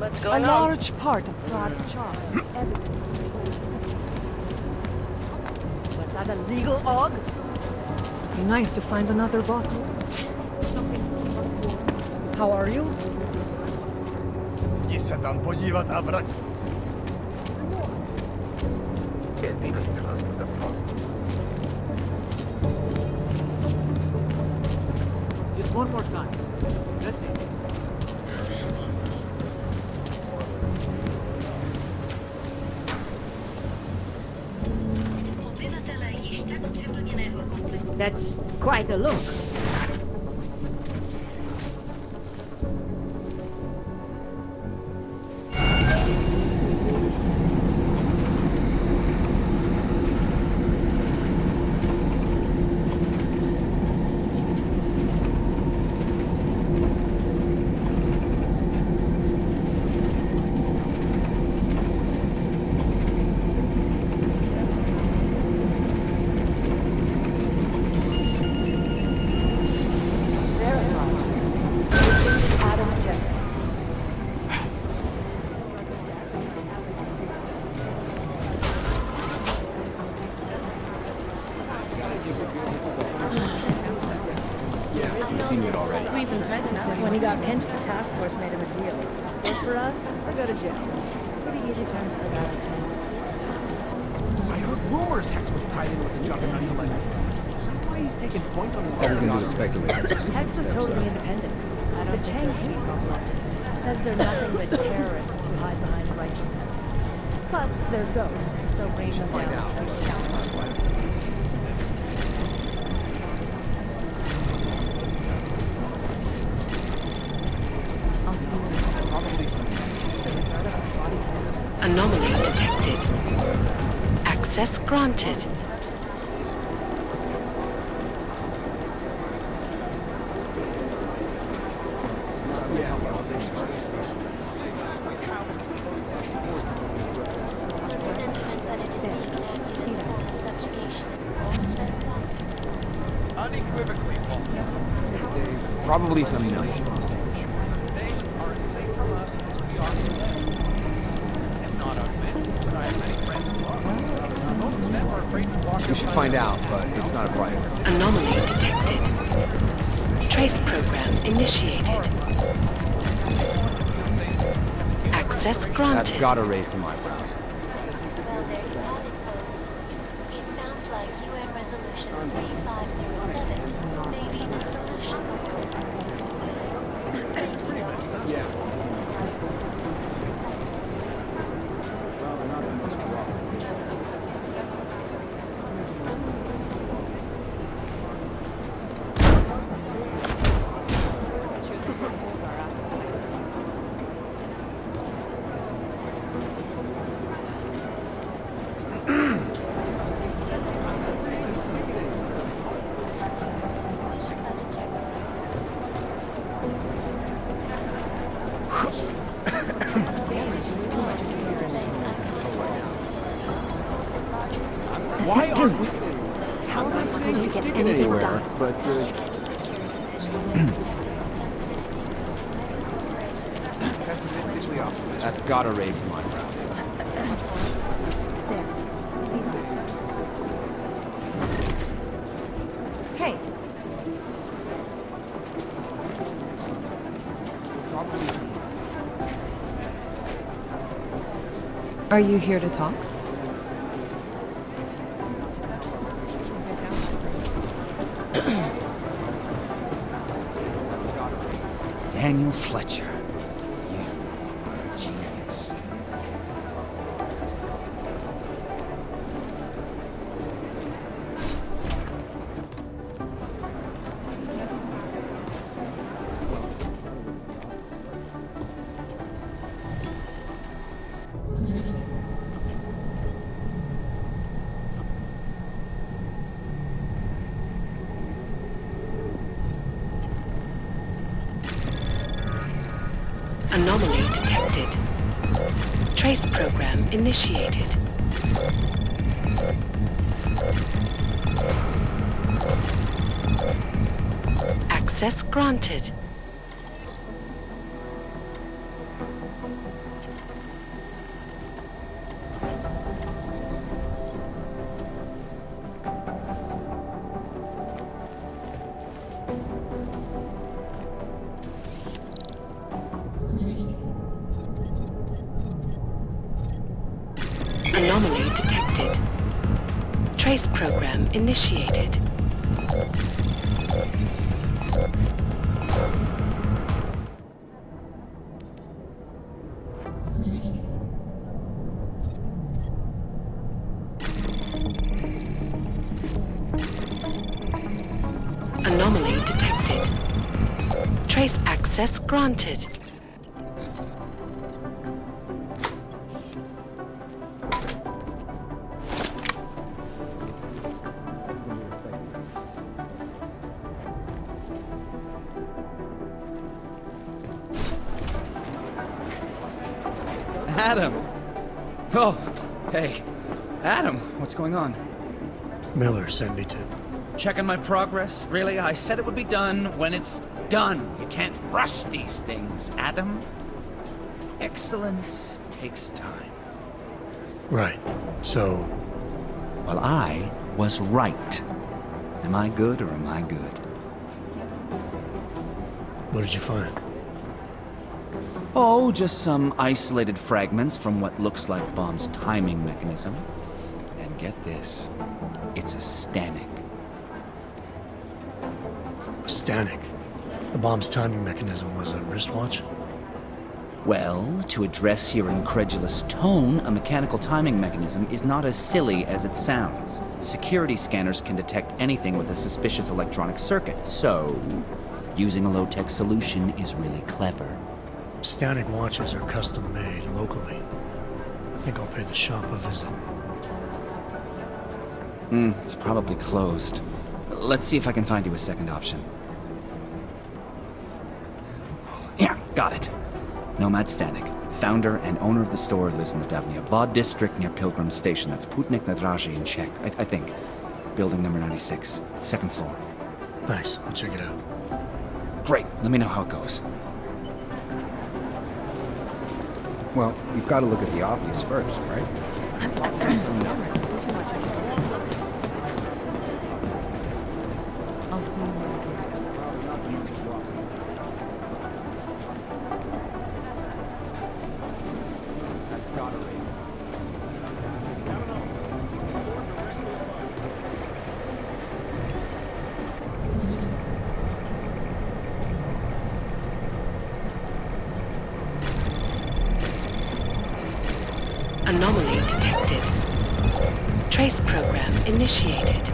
What's A going on? large part of Prague's charm is evident. Was that a legal og? Be nice to find another bottle. How are you? Jdi se tam podívat a vrať se. One more time. That's it. That's quite a look. You've seen it already. Squeezing tight enough. When he got pinched, the task force made him a deal. Work for us or go to jail. Pretty easy terms for that. I heard rumors Hex was tied in with the Juggernaut collective. Some way he's taking point on his All we can do is speculate. Hex was totally independent. The Chang's case on leftists says they're nothing but terrorists who hide behind righteousness. Plus, they're ghosts, so bring them down. Anomaly detected. Access granted. So the sentiment that it is being enacted is a form of subjugation. Unequivocally false. Probably some nugget. They are as safe from us as we are from them. And not augmented, but I have many friends who are. Most of them are afraid to walk We should find out, but it's not a priority. Anomaly detected. Trace program initiated. Access That's granted. gotta raise some eyebrows. Well, there you have it, folks. It sounds like UN Resolution 3507 may be the solution. Why aren't we... How am I saying to stick it anywhere? But, Edge security measures that protect sensitive secrets of many corporations. pessimistically optimistic. that's gotta raise some eyebrows. Hey, Are you here to talk? Daniel Fletcher. You are a genius. Anomaly detected. Trace program initiated. Access granted. Anomaly detected. Trace program initiated. Trace access granted. Adam! Oh, hey. Adam, what's going on? Miller sent me to. Checking my progress? Really? I said it would be done when it's done. You can't rush these things, Adam. Excellence takes time. Right. So, Well, I was right. Am I good or am I good? what did you find? Oh, just some isolated fragments from what looks like bomb's timing mechanism. And get this, it's a Stanek. Stanek. The bomb's timing mechanism was a wristwatch? Well, to address your incredulous tone, a mechanical timing mechanism is not as silly as it sounds. Security scanners can detect anything with a suspicious electronic circuit, so using a low-tech solution is really clever. Stanek watches are custom made locally. I think I'll pay the shop a visit. It's probably closed. Let's see if I can find you a second option. Yeah, got it. Nomad Stanek, founder and owner of the store, lives in the Davnia Vod district near Pilgrim Station. That's Putnik Nadraji in Czech, I think. Building number 96, second floor. Thanks, I'll check it out. Great, let me know how it goes. Well, you've got to look at the obvious first, right? I'll see you next year. Anomaly detected. Trace program initiated.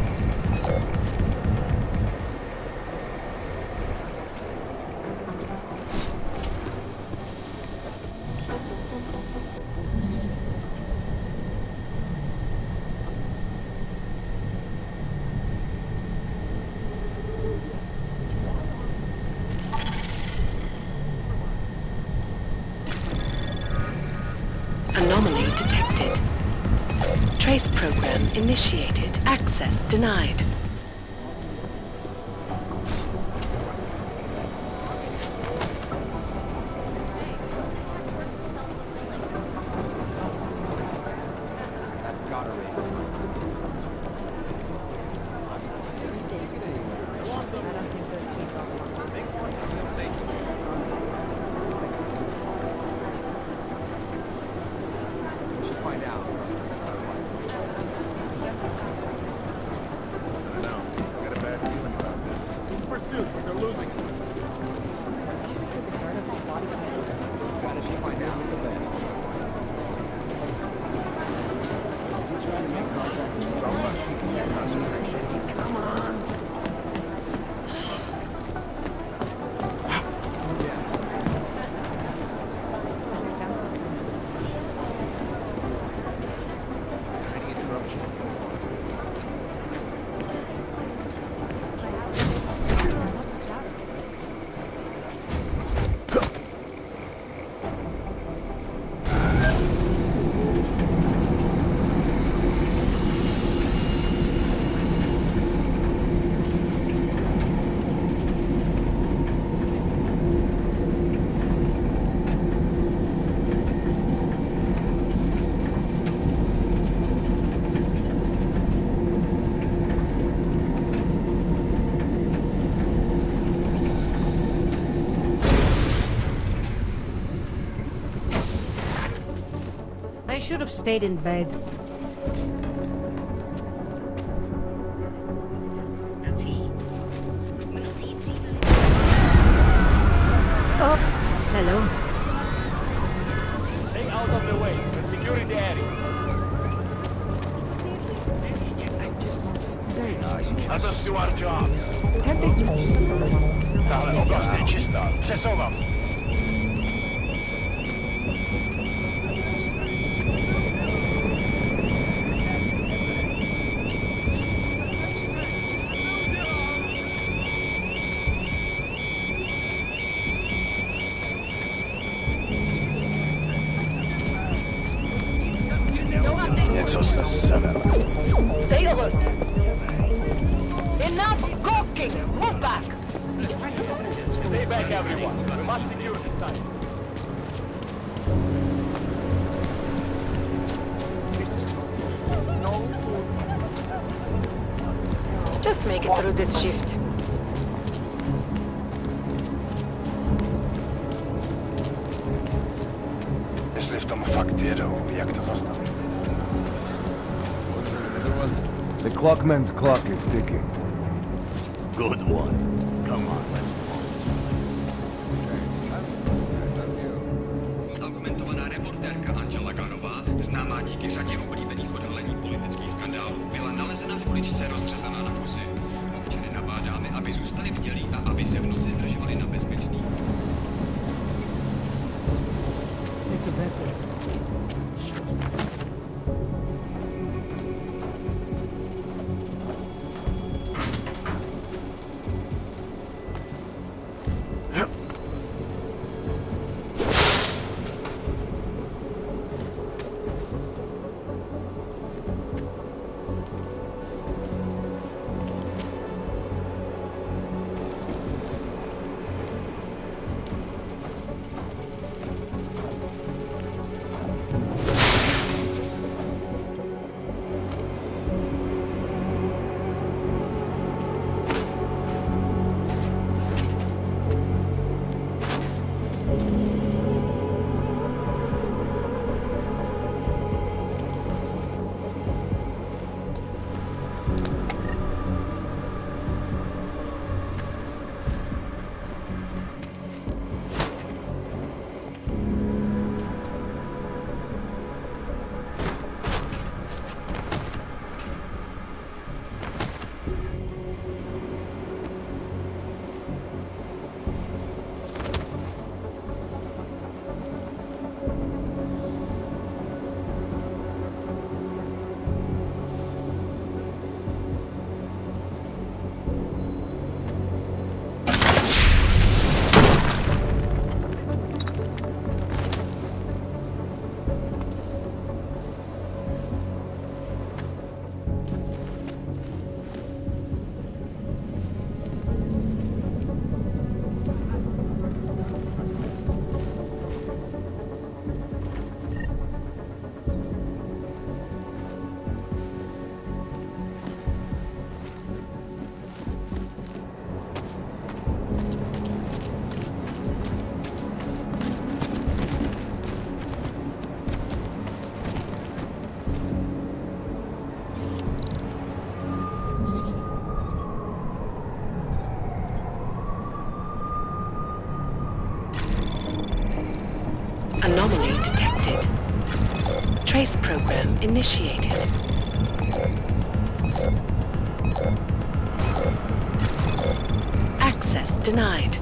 Anomaly detected. Trace program initiated. Access denied. That's gotta raise. We should find out. Pursuit, but they're losing. Gotta find out. I should have stayed in bed. Oh, hello. Stay out of the way. We're securing the area. Let us do our jobs. Can't they do this? Tahle oblast je čistá. Přesouvám se. Něco se severe. Stay alert! Enough gawking! Move back! Stay back, everyone. We must secure the site. Just make it through this shift. Jestli v tom fakt jedou, jak to zastavit? The clockman's clock is ticking. Good one. Come on, let's Argumentovaná reportérka Angela Ganová, známá díky řadě oblíbených odhalení politických skandálů, byla nalezena v uličce rozřezaná na kusy. Občany nabádáme, aby zůstali bdělí a aby se v noci zdržovali na bezpečný. Anomaly detected. Trace program initiated. Access denied.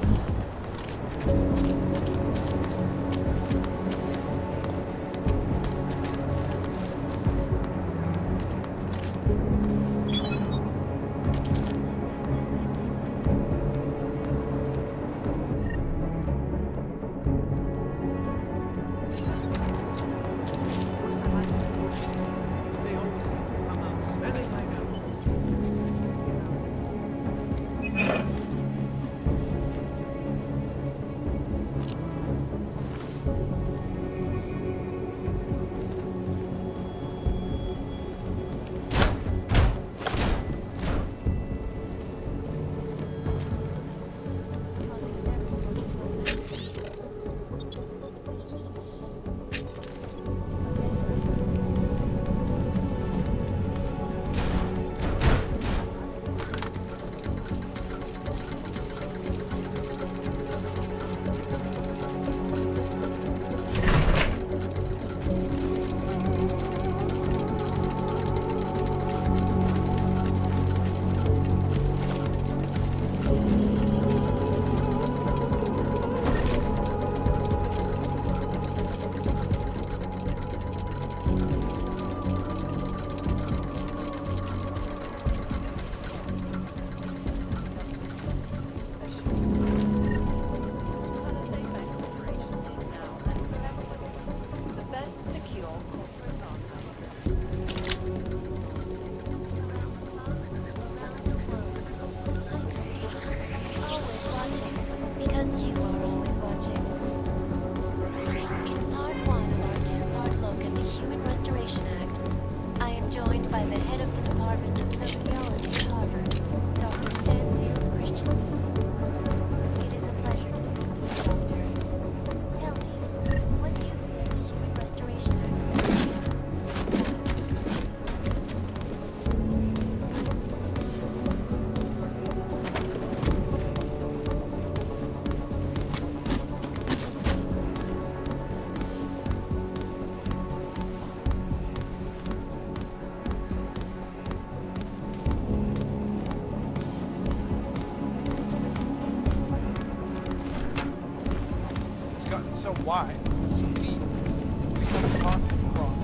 gotten so wide, so deep, it's become impossible to cross.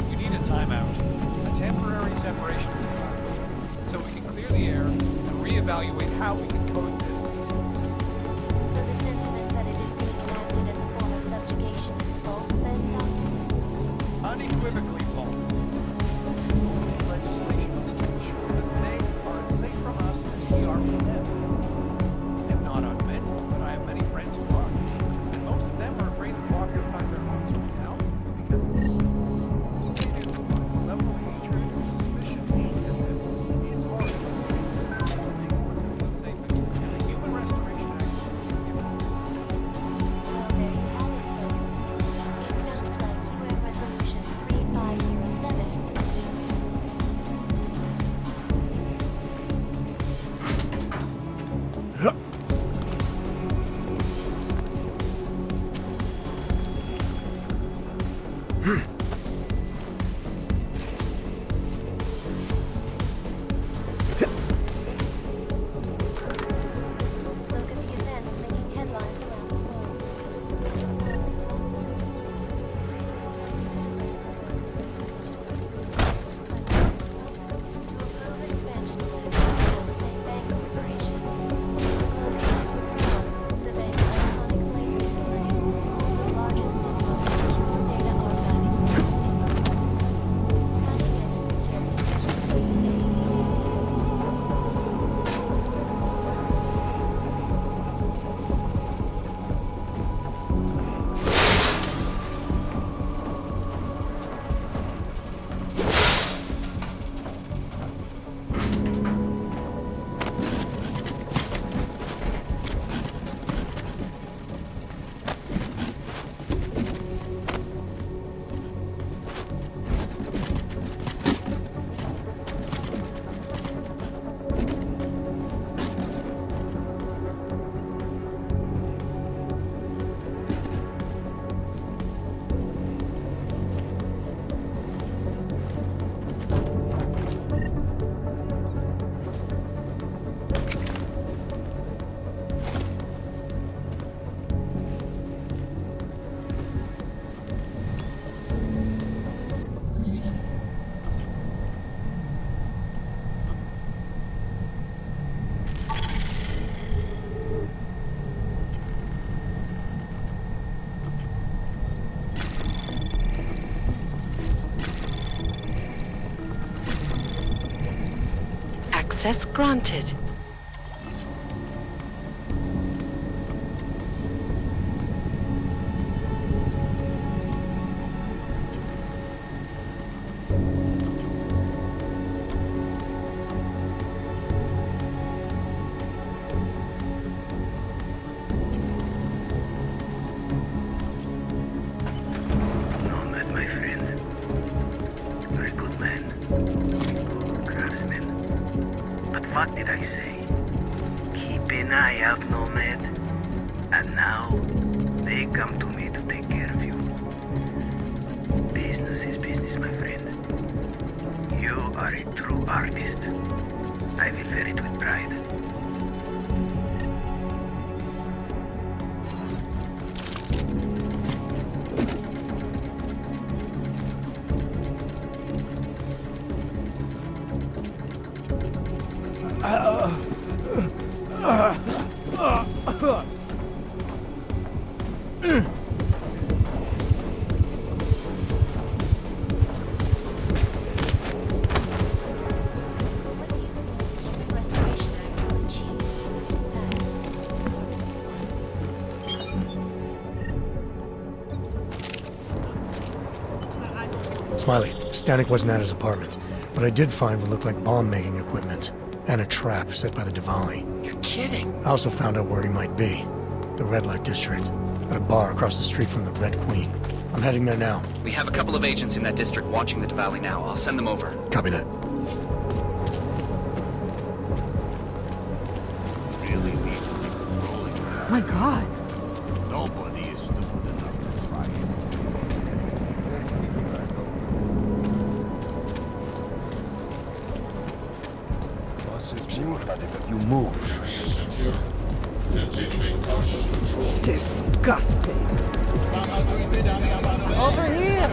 You need a timeout, a temporary separation of the classes, so we can clear the air and reevaluate how we can coexist peacefully. So the sentiment that it is being enacted as a form of subjugation is false, then, Doctor? Unequivocally false. Legislation is to ensure that they are as safe from us as we are from them. I'm not unmental, but I have many friends who are. And most of them are afraid to walk outside their homes right now because the level of hatred and suspicion aimed at them is hard. Feel safe again. And the Human Restoration Act is given. Well, there you have it, folks. It sounds like UN Resolution 3507. Look at the events making headlines around the world. To approve expansion plans for the same bank operation. The bank's electronic slavery authority, the largest centralization data archiving cutting-edge security. Access granted. Nomad, my friend. Very good man. Craftsman. But what did I say? Keep an eye out, Nomad. And now, they come to me to take care of you. Business is business, my friend. You are a true artist. I will wear it with pride. Restoration Act will achieve Smiley, Stanek wasn't at his apartment, but I did find what looked like bomb-making equipment and a trap set by the Diwali. You're kidding. I also found out where he might be. The Red Light District, at a bar across the street from the Red Queen. I'm heading there now. We have a couple of agents in that district watching the Diwali now. I'll send them over. Copy that. Really need to be rolling around. My God. Nobody is stupid enough to try it. You move. Area secure. Continuing Disgusting. Over here.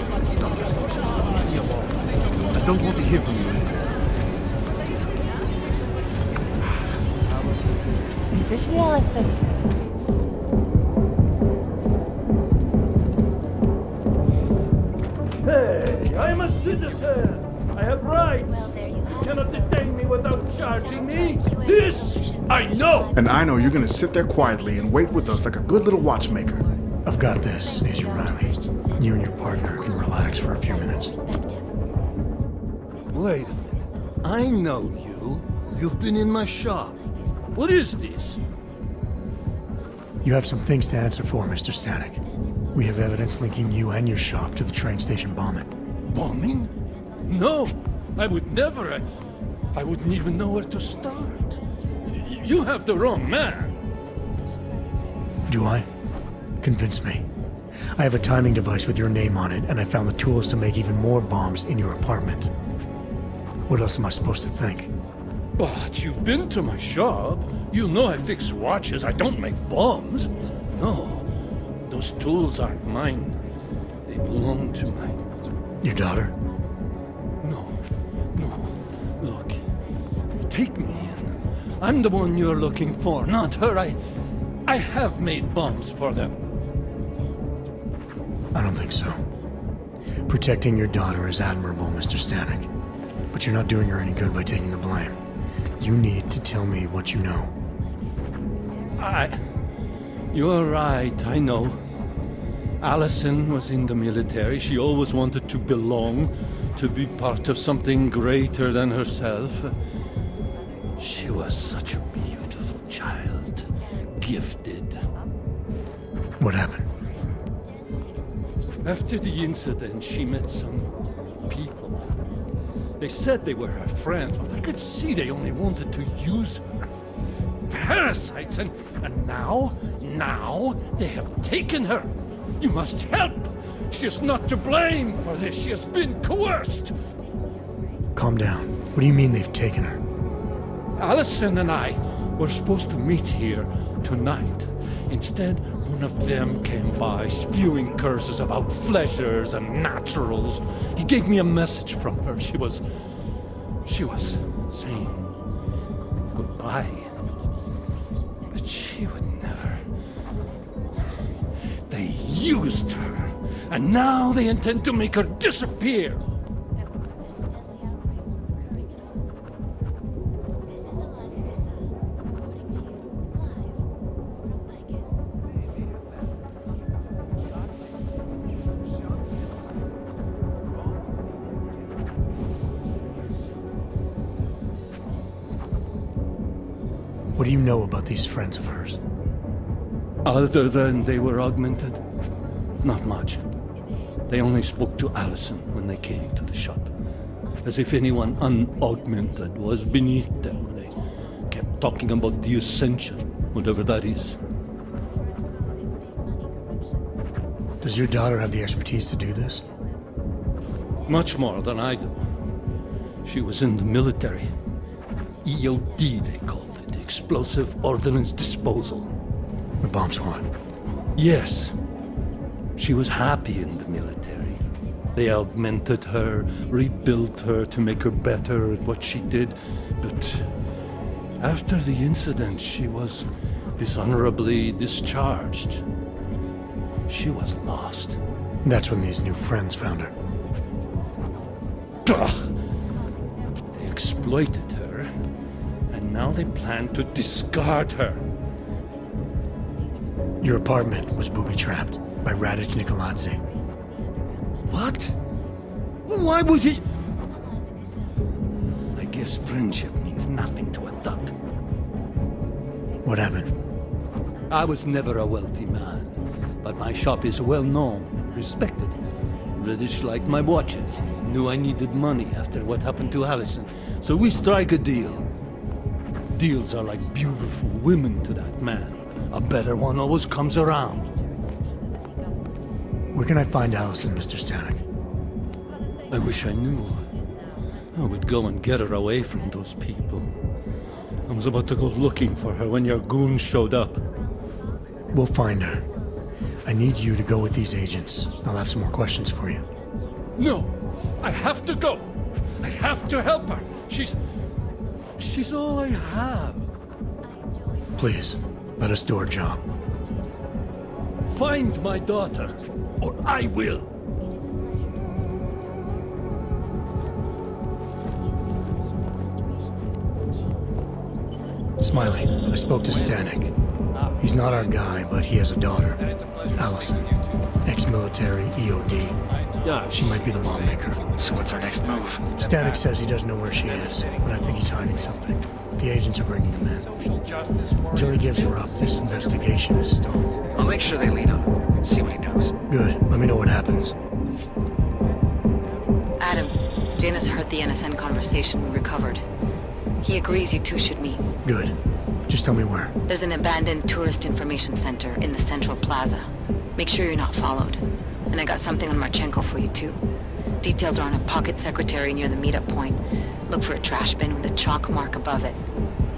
I don't want to hear from you anymore. Is the elephant? Hey, I'm a citizen. I have rights. Well, there you You have cannot it, detain me without folks. charging Sounds me. like UN This resolution I know. And I know you're gonna sit there quietly and wait with us like a good little watchmaker. I've got this, Agent Riley. You and your partner can relax for a few minutes. Wait a minute. I know you. You've been in my shop. What is this? You have some things to answer for, Mr. Stanek. We have evidence linking you and your shop to the train station bombing. Bombing? No, I would never. I wouldn't even know where to start. You have the wrong man. Do I? Convince me. I have a timing device with your name on it, and I found the tools to make even more bombs in your apartment. What else am I supposed to think? But you've been to my shop. You know I fix watches. I don't make bombs. No, those tools aren't mine. They belong to my... Your daughter? No. Look, take me in. I'm the one you're looking for, not her. I have made bombs for them. I don't think so. Protecting your daughter is admirable, Mr. Stanek. But you're not doing her any good by taking the blame. You need to tell me what you know. You're right, I know. Allison was in the military. She always wanted to belong, to be part of something greater than herself. She was such a beautiful child. Gifted. What happened? After the incident, she met some people. They said they were her friends, but I could see they only wanted to use her. Parasites, and now they have taken her. You must help. She is not to blame for this. She has been coerced. Calm down. What do you mean they've taken her? Allison and I were supposed to meet here tonight. Instead, one of them came by spewing curses about fleshers and naturals. He gave me a message from her. She was saying goodbye. But she would never. They used her, and now they intend to make her disappear. What do you know about these friends of hers? Other than they were augmented? Not much. They only spoke to Allison when they came to the shop. As if anyone unaugmented was beneath them. They kept talking about the Ascension, whatever that is. Does your daughter have the expertise to do this? Much more than I do. She was in the military. EOD, they called it. Explosive Ordnance Disposal. The bomb squad? Yes. She was happy in the military. They augmented her, rebuilt her to make her better at what she did. But after the incident, she was dishonorably discharged. She was lost. That's when these new friends found her. They exploited her, and now they plan to discard her. Your apartment was booby-trapped by Radic Nikoladze. What? Why would he? I guess friendship means nothing to a thug. What happened? I was never a wealthy man, but my shop is well known, respected. British liked my watches. Knew I needed money after what happened to Allison, so we strike a deal. Deals are like beautiful women to that man. A better one always comes around. Where can I find Allison, Mr. Stanek? I wish I knew. I would go and get her away from those people. I was about to go looking for her when your goons showed up. We'll find her. I need you to go with these agents. I'll have some more questions for you. No! I have to go! I have to help her! She's all I have. Please, let us do our job. Find my daughter, or I will! Smiley, I spoke to Stanek. He's not our guy, but he has a daughter, Allison. Ex-military, EOD. She might be the bomb maker. So what's our next move? Stanek says he doesn't know where she is, but I think he's hiding something. The agents are bringing him in. Until he gives her up, this investigation is stalled. I'll make sure they lean on him. See what he knows. Good. Let me know what happens. Adam, Janus heard the NSN conversation we recovered. He agrees you two should meet. Good. Just tell me where. There's an abandoned tourist information center in the central plaza. Make sure you're not followed. And I got something on Marchenko for you too. Details are on a pocket secretary near the meetup point. Look for a trash bin with a chalk mark above it.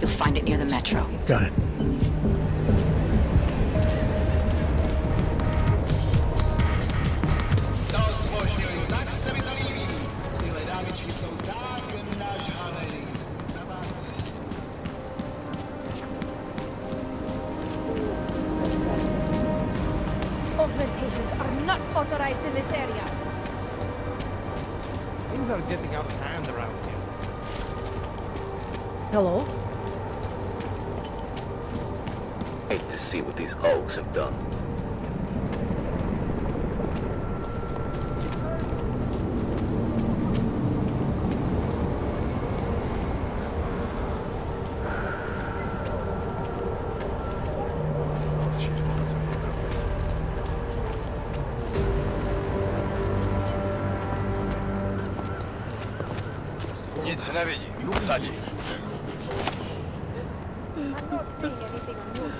You'll find it near the metro. Got it. Augmentations are not authorized in this area. Things are getting out of hand around here. Hello? Hate to see what these hogs have done. Nic nevidím. Zatím. I'm not seeing anything new. You?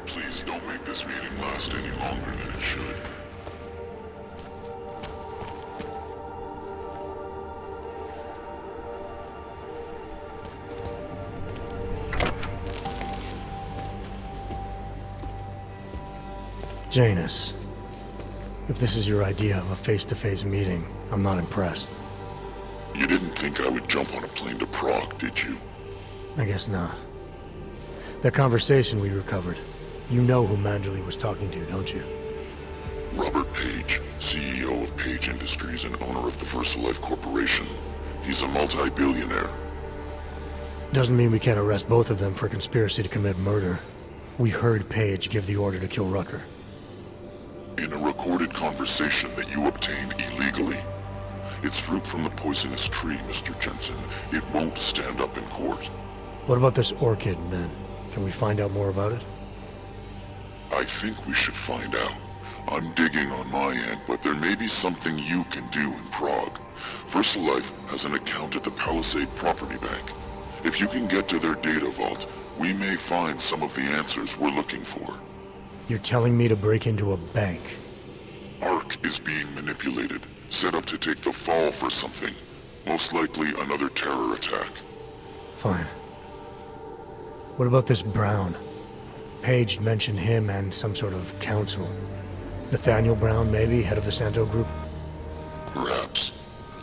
Please don't make this meeting last any longer than it should. Janus, if this is your idea of a face-to-face meeting, I'm not impressed. You didn't think I would jump on a plane to Prague, did you? I guess not. That conversation we recovered, you know who Manderley was talking to, don't you? Robert Page, CEO of Page Industries and owner of the VersaLife Corporation. He's a multi-billionaire. Doesn't mean we can't arrest both of them for conspiracy to commit murder. We heard Page give the order to kill Rucker. In a recorded conversation that you obtained illegally. It's fruit from the poisonous tree, Mr. Jensen. It won't stand up in court. What about this orchid, then? Can we find out more about it? I think we should find out. I'm digging on my end, but there may be something you can do in Prague. VersaLife has an account at the Palisade Property Bank. If you can get to their data vault, we may find some of the answers we're looking for. You're telling me to break into a bank? ARC is being manipulated, set up to take the fall for something. Most likely another terror attack. Fine. What about this Brown? Page mentioned him and some sort of council. Nathaniel Brown, maybe, head of the Santo Group? Perhaps.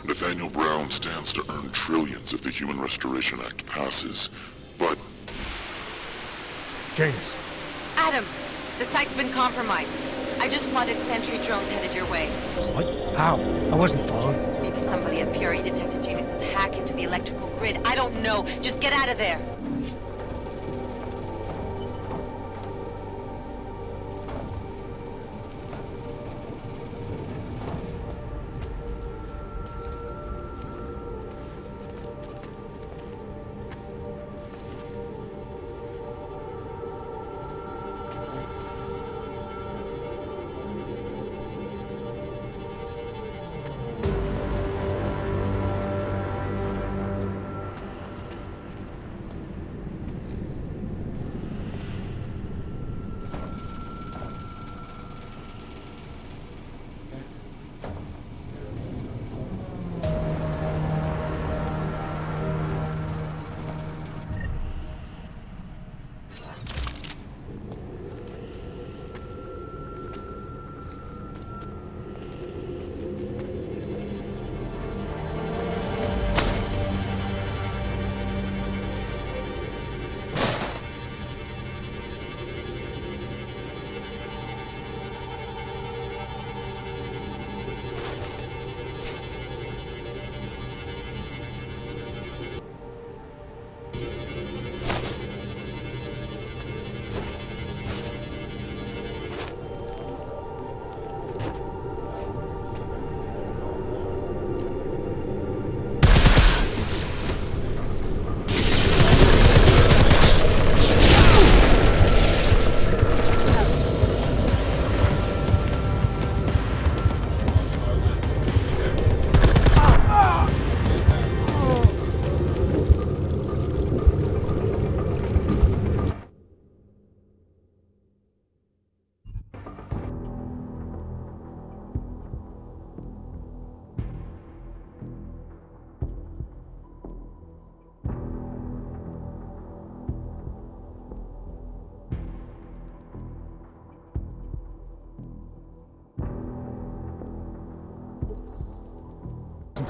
Nathaniel Brown stands to earn trillions if the Human Restoration Act passes, but... Janus. Adam, the site's been compromised. I just spotted sentry drones headed your way. What? How? I wasn't followed. Maybe somebody at PRE detected Janus's hack into the electrical grid. I don't know. Just get out of there.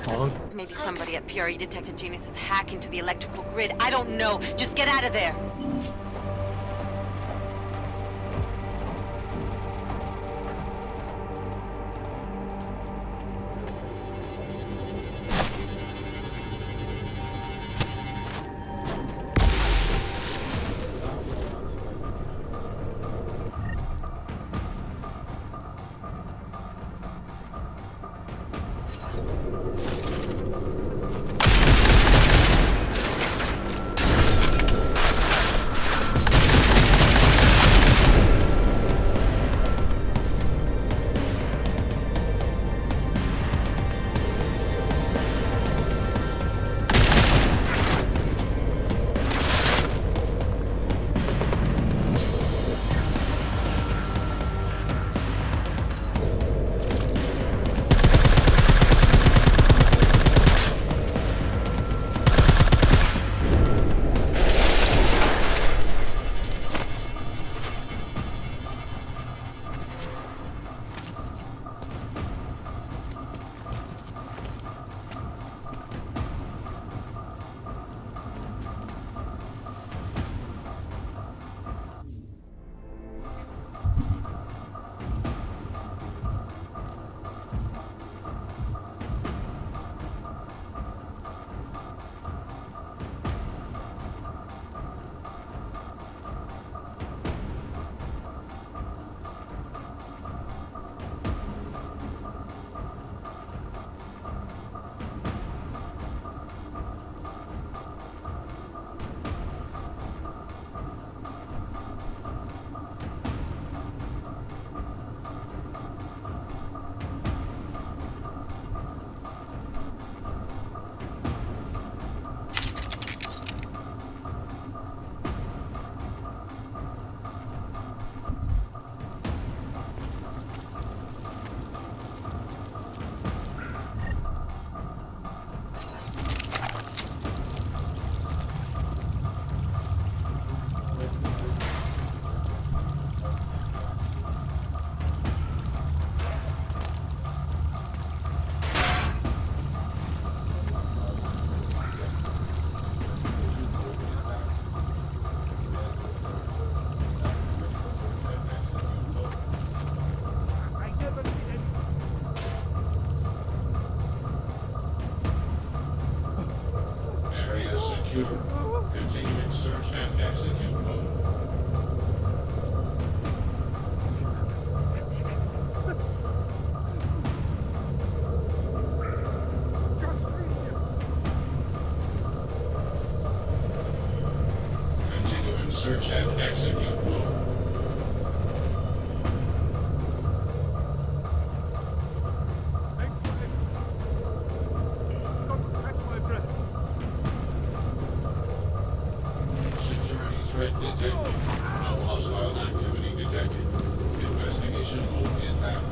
Followed? Maybe somebody at PRE detected Janus's hack into the electrical grid. I don't know. Just get out of there. Continuing search and execute mode. Continuing search and execute mode. Threat detected. No hostile activity detected. Investigation mode is now.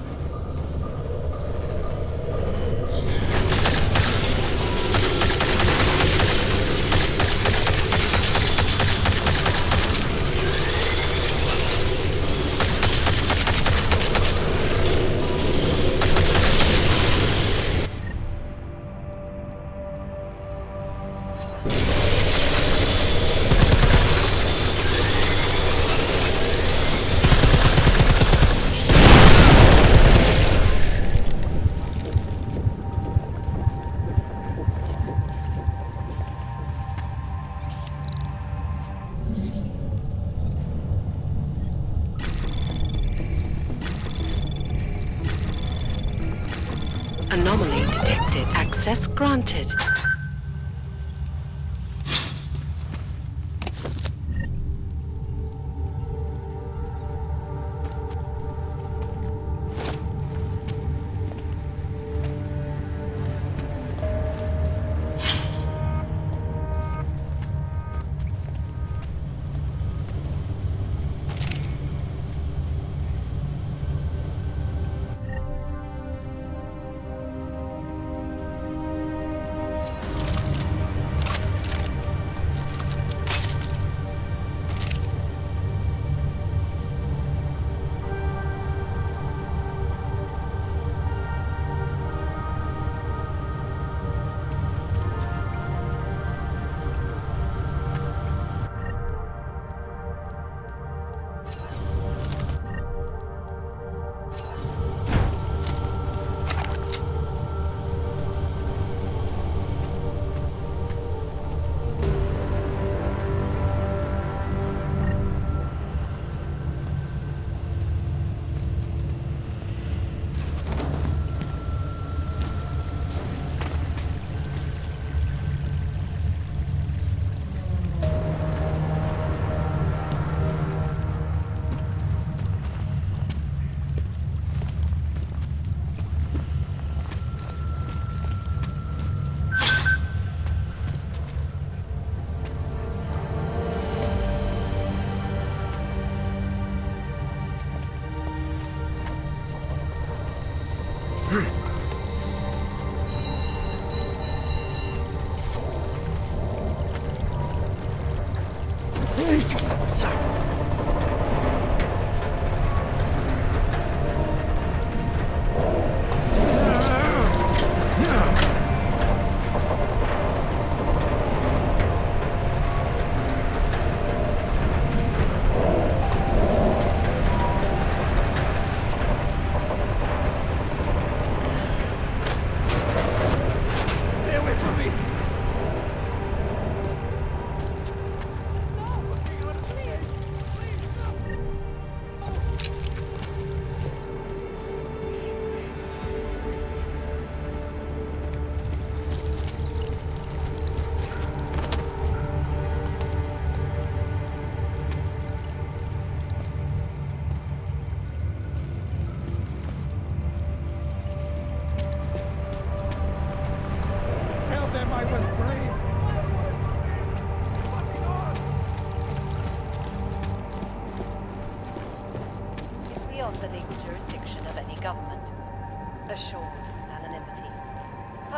Anomaly detected. Access granted.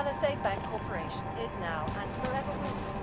Palisade Bank Corporation is now and forever will be.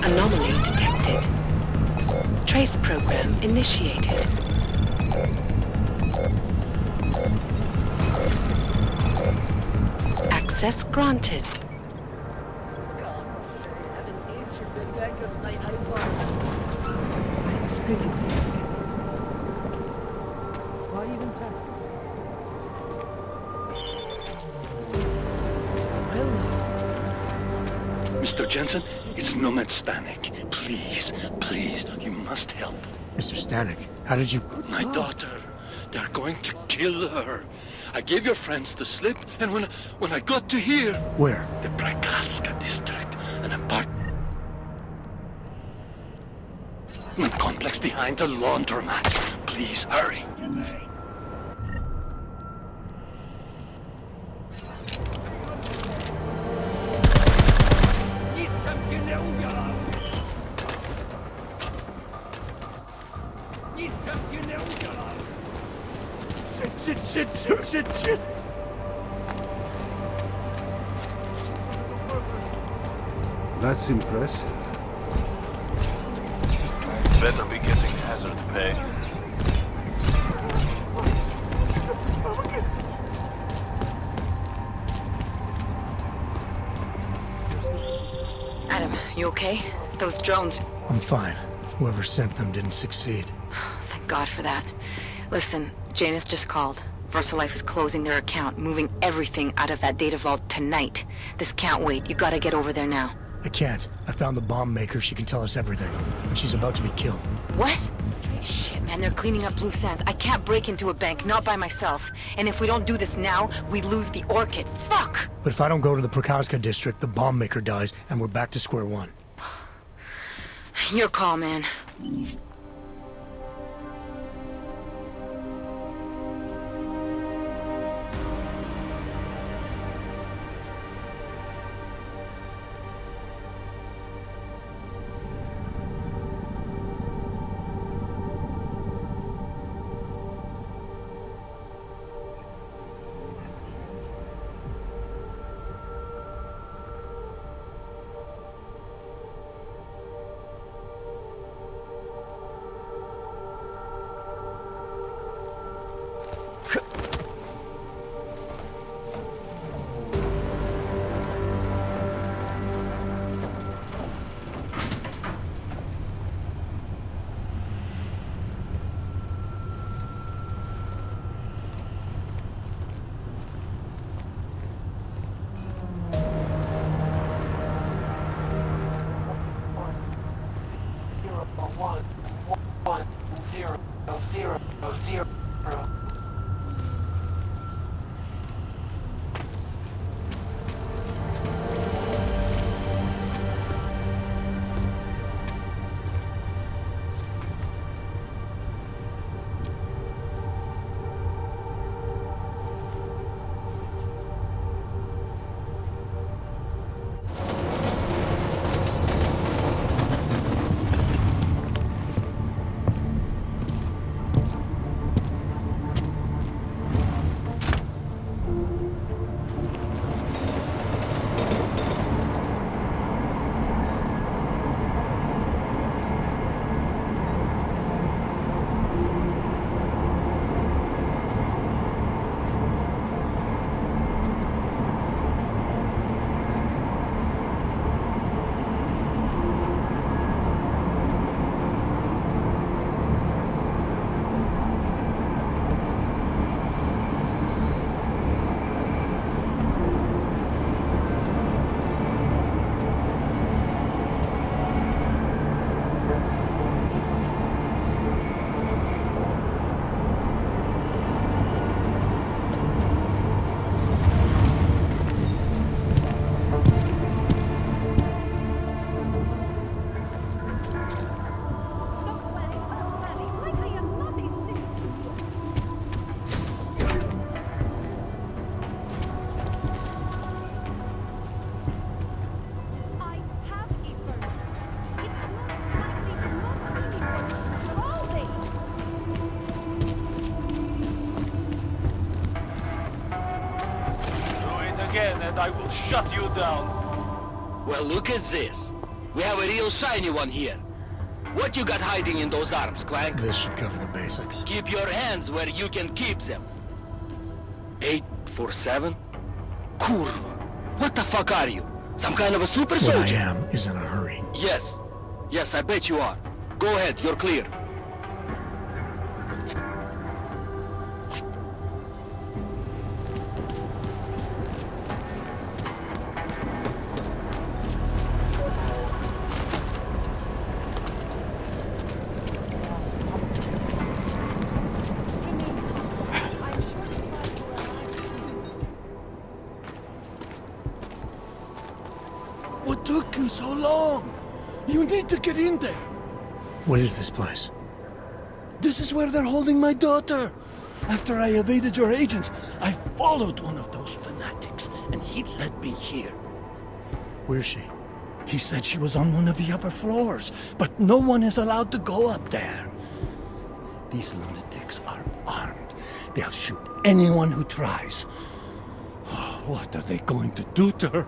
Anomaly detected. Trace program initiated. Access granted. Why even text? Mr. Jensen, it's Nomad Stanek. Please, please, you must help. Mr. Stanek, how did you... My daughter. They're going to kill her. I gave your friends the slip, and when I got to here... Where? The Prakalska district, an apartment complex behind the laundromat. Please, hurry. Shit. That's impressive. Better be getting hazard pay. Adam, you okay? Those drones... I'm fine. Whoever sent them didn't succeed. Thank God for that. Listen, Janus just called. VersaLife is closing their account, moving everything out of that data vault tonight. This can't wait. You gotta get over there now. I can't. I found the bomb maker. She can tell us everything. And she's about to be killed. What? Shit, man, they're cleaning up loose ends. I can't break into a bank, not by myself. And if we don't do this now, we lose the Orchid. Fuck! But if I don't go to the Prakalska district, the bomb maker dies, and we're back to square one. Your call, man. again and I will shut you down. Well, look at this. We have a real shiny one here. What you got hiding in those arms, Clank? This should cover the basics. Keep your hands where you can keep them. 847? Kurva. What the fuck are you? Some kind of a super soldier? What I am is in a hurry. Yes. Yes, I bet you are. Go ahead, you're clear. What took you so long? You need to get in there. What is this place? This is where they're holding my daughter. After I evaded your agents, I followed one of those fanatics, and he led me here. Where's she? He said she was on one of the upper floors, but no one is allowed to go up there. These lunatics are armed. They'll shoot anyone who tries. What are they going to do to her?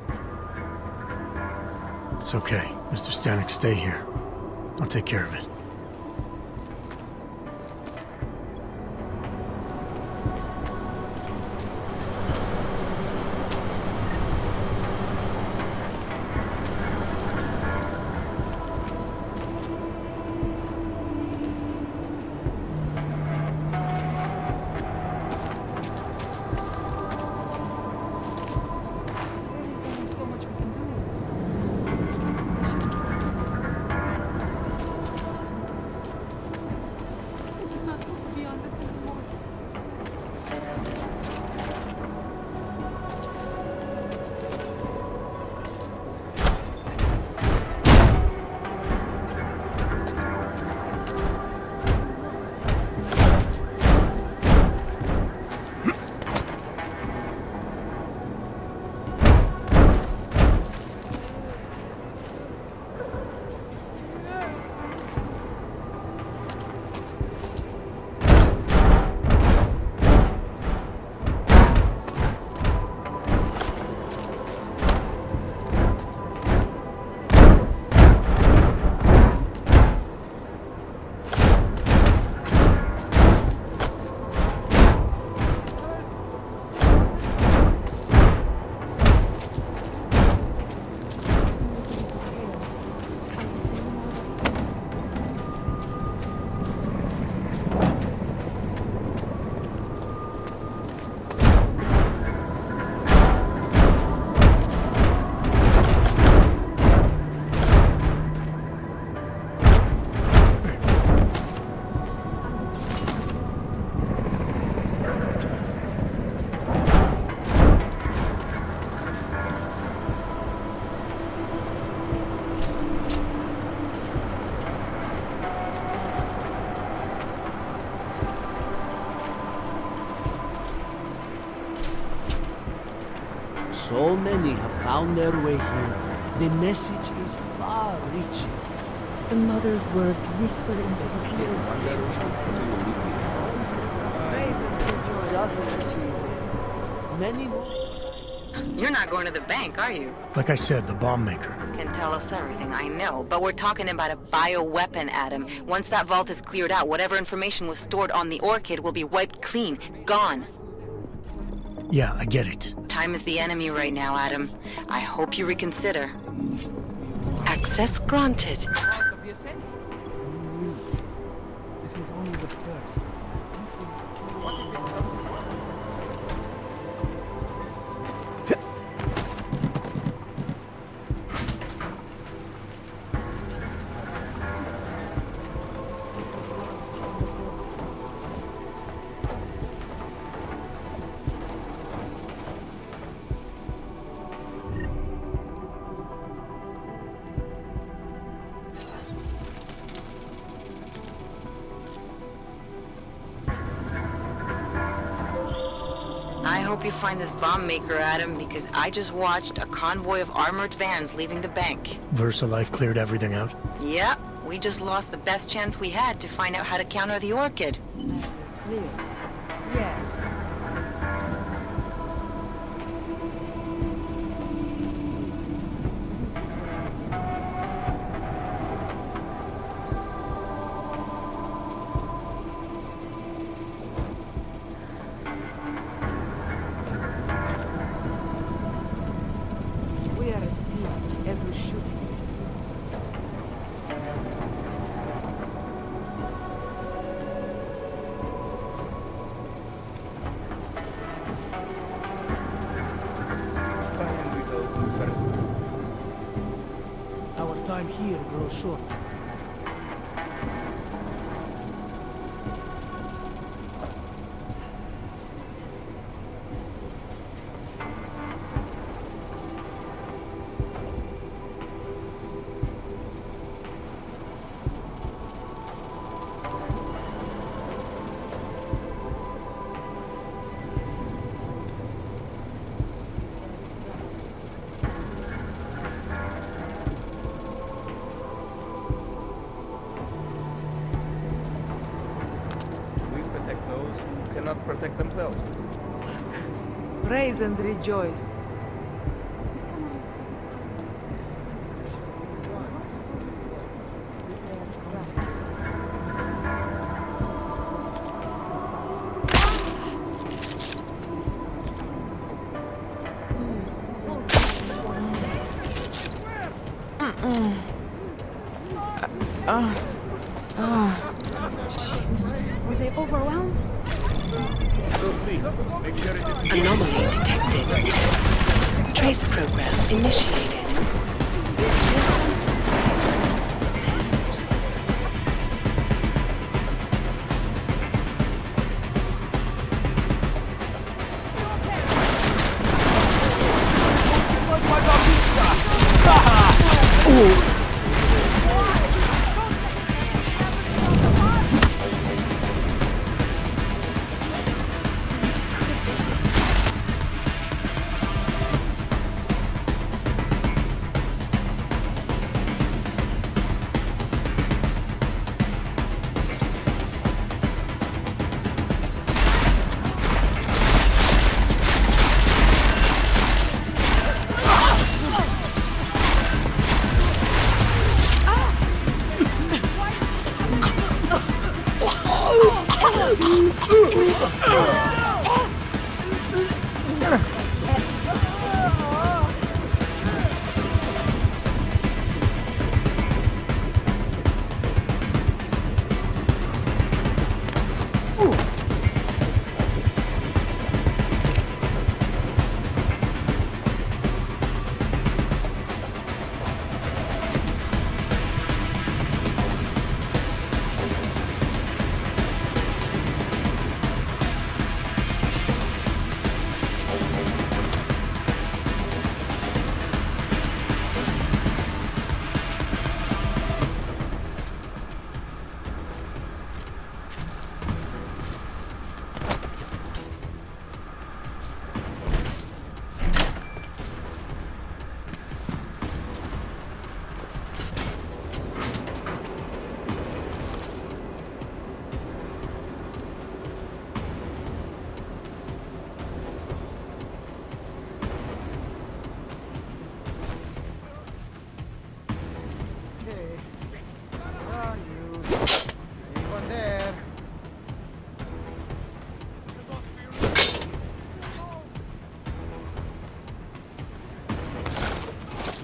It's okay. Mr. Stanek, stay here. I'll take care of it. So many have found their way here. The message is far-reaching. The mother's words whispered into the ears. Just many more. You're not going to the bank, are you? Like I said, the bomb maker. Can tell us everything, I know. But we're talking about a bioweapon, Adam. Once that vault is cleared out, whatever information was stored on the Orchid will be wiped clean. Gone. Yeah, I get it. Time is the enemy right now, Adam. I hope you reconsider. Access granted. This is only the first. I hope you find this bomb maker, Adam, because I just watched a convoy of armored vans leaving the bank. VersaLife cleared everything out? Yep, we just lost the best chance we had to find out how to counter the Orchid. Yes. time here grows short. Cannot protect themselves. Praise and rejoice. Were they overwhelmed? Anomaly detected. Trace program initiated.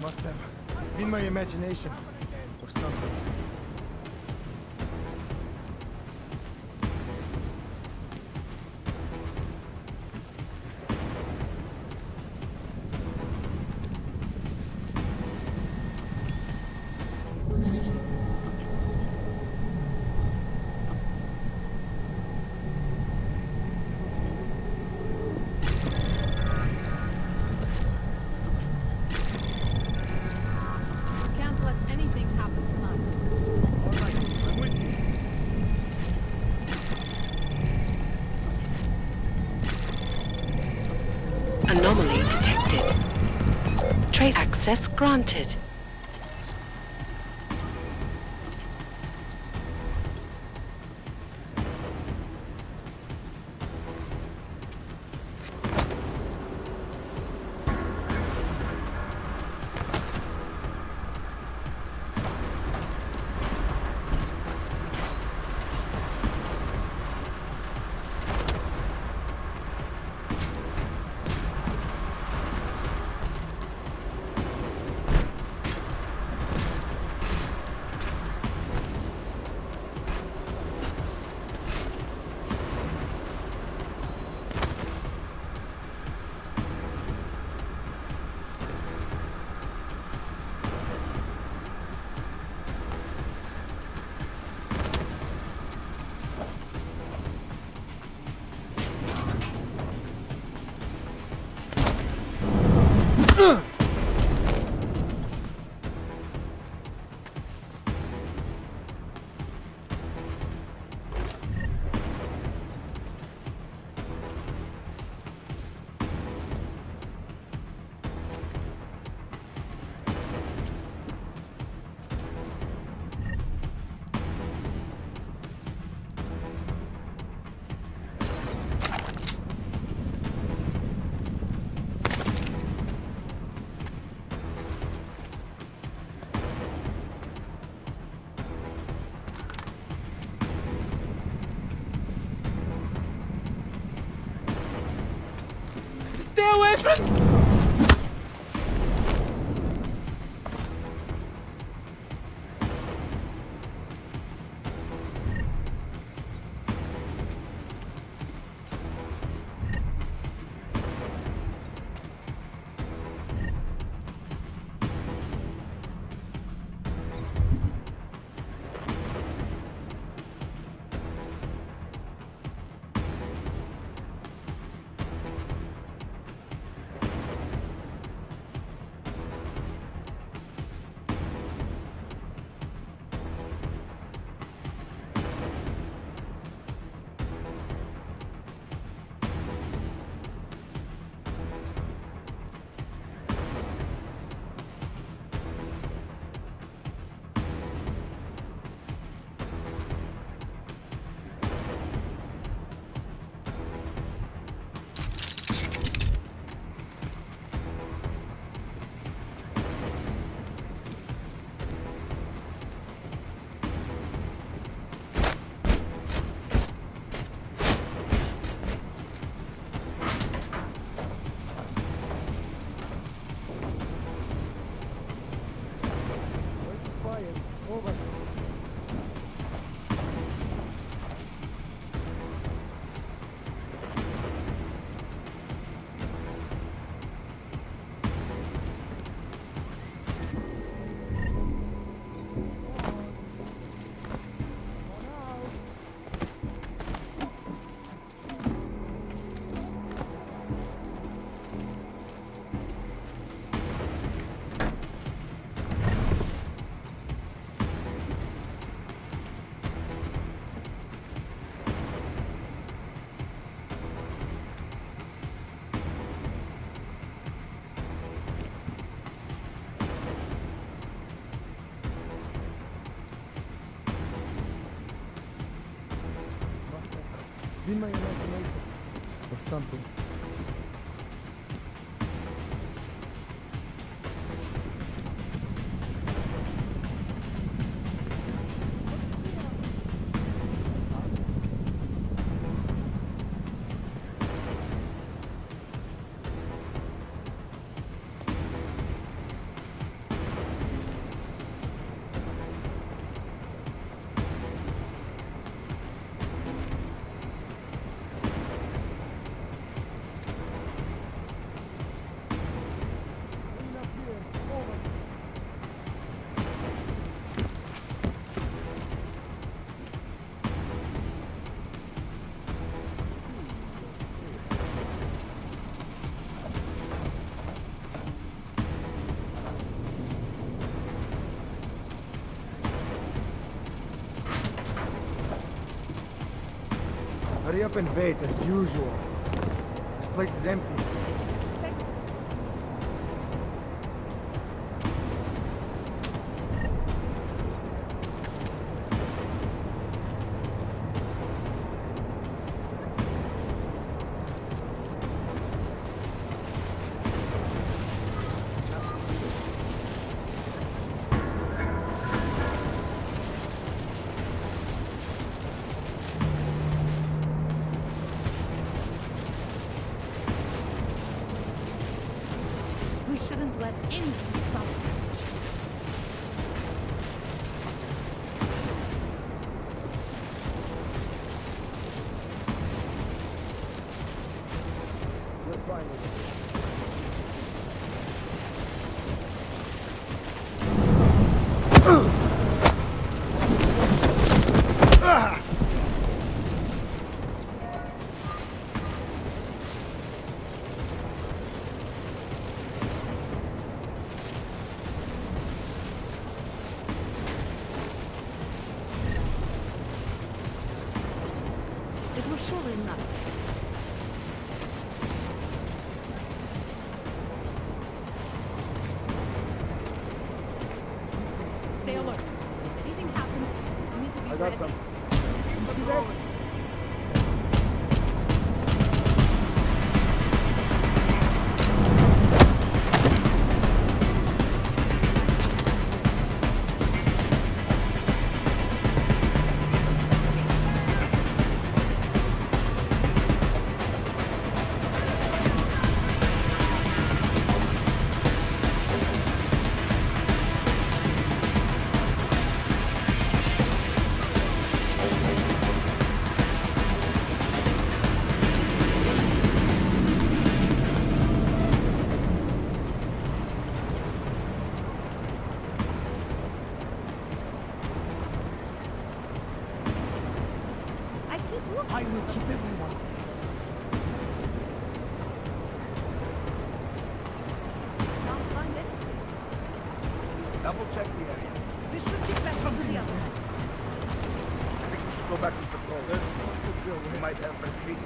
Must have been my imagination or something. Can't let anything happen tonight. All right, I'm with you. Anomaly detected. Trace access granted. in my imagination or something. Hurry up and wait, as usual. This place is empty. We shouldn't let anything stop us. You're fine with it. It was surely not. Stay alert. If anything happens, you need to be I got ready. them. Be ready. Keep everyone safe. Double check the area. This should be better than the others. I think we should go back to patrol. There's someone to drill. We might have fresh meat.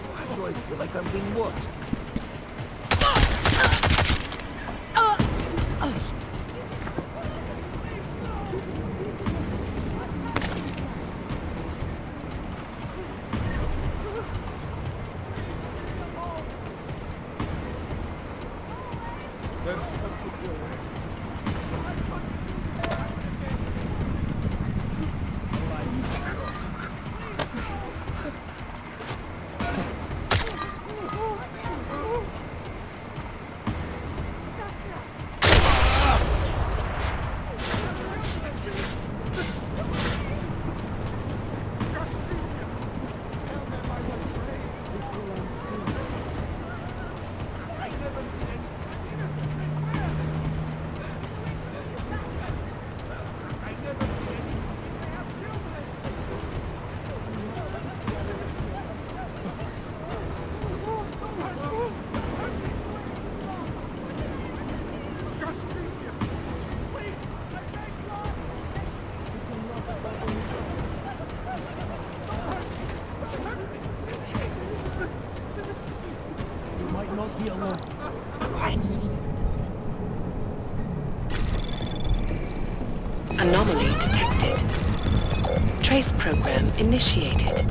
Why do I feel like I'm being watched? Anomaly detected. Trace program initiated.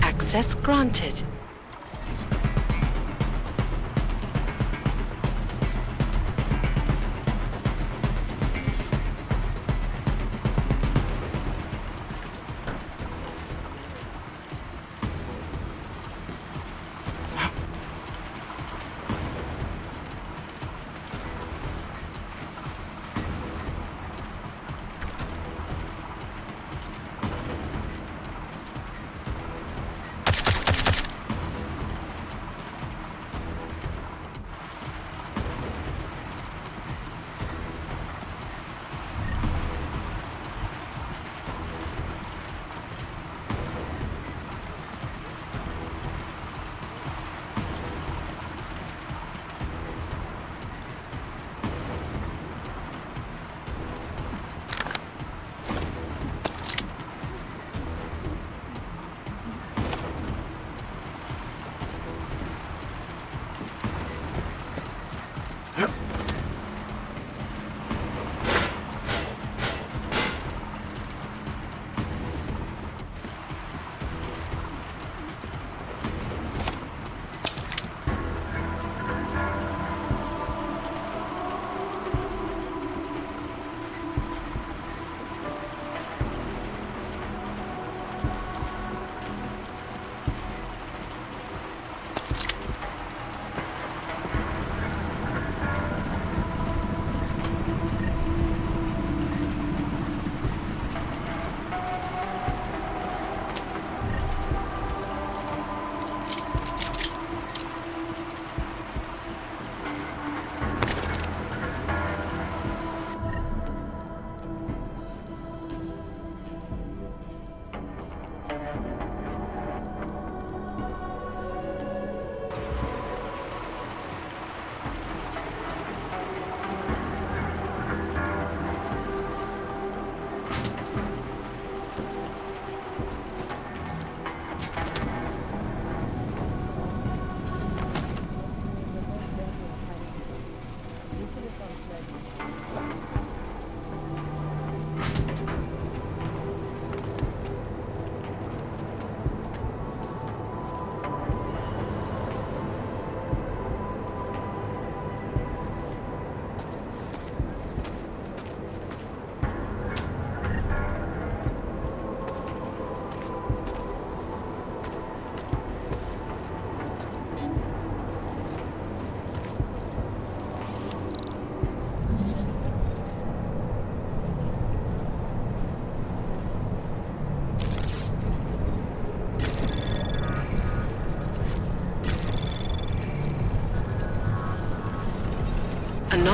Access granted.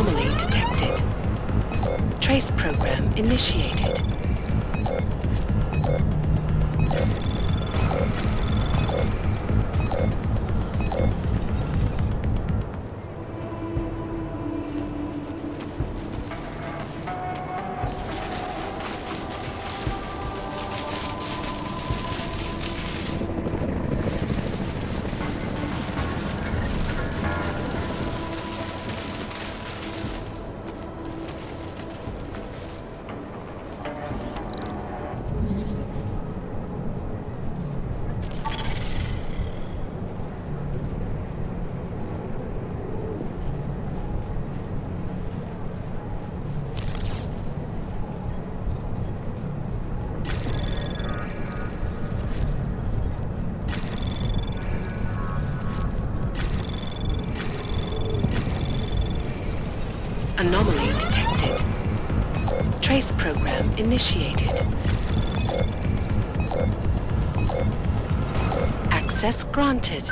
Anomaly detected. Trace program initiated. Anomaly detected. Trace program initiated. Access granted.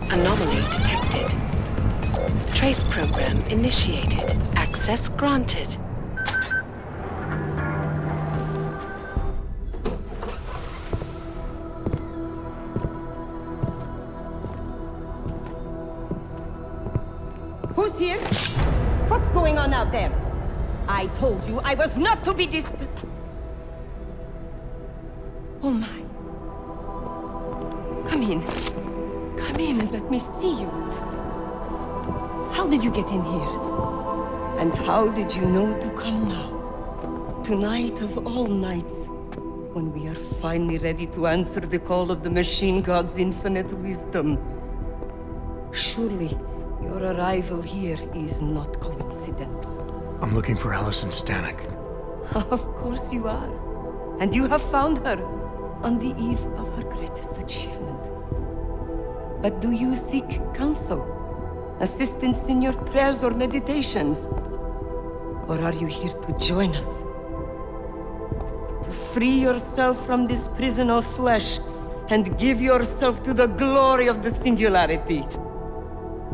Anomaly detected. Trace program initiated. Access granted. Who's here? What's going on out there? I told you I was not to be distant. Oh my. Come in. Come in and let me see you. How did you get in here? And how did you know to come now? Tonight of all nights, when we are finally ready to answer the call of the Machine God's infinite wisdom. Surely, your arrival here is not coincidental. I'm looking for Allison Stanek. Of course you are. And you have found her on the eve of her greatest achievement. But do you seek counsel? Assistance in your prayers or meditations? Or are you here to join us? To free yourself from this prison of flesh and give yourself to the glory of the singularity.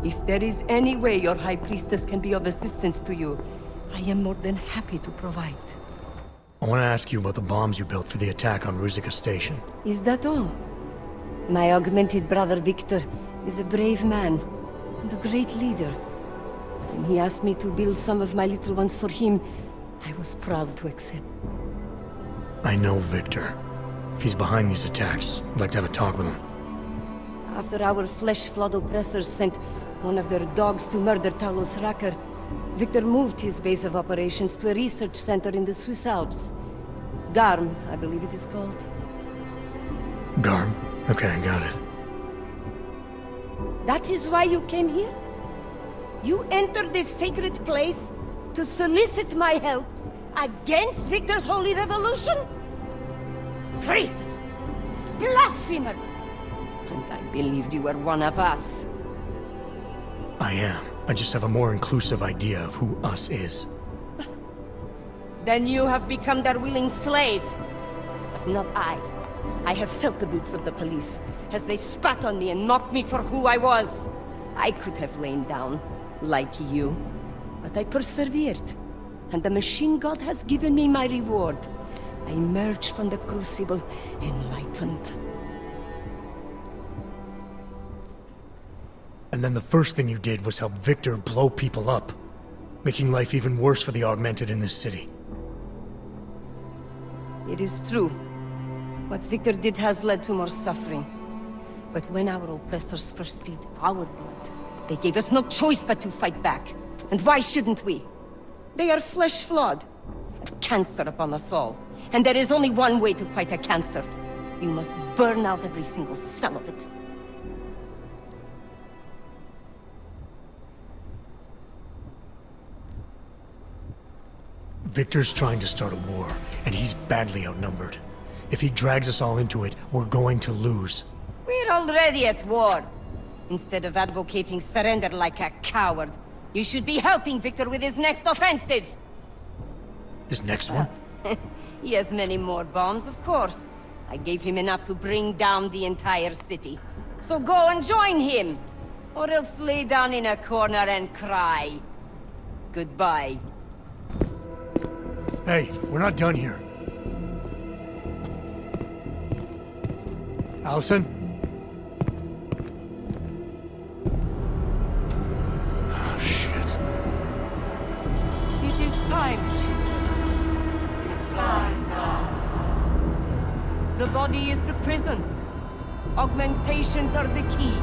If there is any way your High Priestess can be of assistance to you, I am more than happy to provide. I want to ask you about the bombs you built for the attack on Ruzicka Station. Is that all? My augmented brother Victor is a brave man and a great leader. When he asked me to build some of my little ones for him, I was proud to accept. I know Victor. If he's behind these attacks, I'd like to have a talk with him. After our flesh-flood oppressors sent one of their dogs to murder Talos Racker, Victor moved his base of operations to a research center in the Swiss Alps. Garm, I believe it is called. Garm? Okay, I got it. That is why you came here? You entered this sacred place to solicit my help against Victor's holy revolution? Traitor! Blasphemer! And I believed you were one of us. I am. I just have a more inclusive idea of who us is. Then you have become their willing slave. Not I. I have felt the boots of the police as they spat on me and mocked me for who I was. I could have lain down, like you, but I persevered. And the machine god has given me my reward. I emerged from the crucible enlightened. And then the first thing you did was help Victor blow people up, making life even worse for the augmented in this city. It is true. What Victor did has led to more suffering. But when our oppressors first spilled our blood, they gave us no choice but to fight back. And why shouldn't we? They are flesh-flawed, a cancer upon us all. And there is only one way to fight a cancer. You must burn out every single cell of it. Victor's trying to start a war, and he's badly outnumbered. If he drags us all into it, we're going to lose. We're already at war. Instead of advocating surrender like a coward, you should be helping Victor with his next offensive. His next one? He has many more bombs, of course. I gave him enough to bring down the entire city. So go and join him, or else lay down in a corner and cry. Goodbye. Hey, we're not done here. Allison? Oh, shit. It is time, children. It's time now. The body is the prison. Augmentations are the key.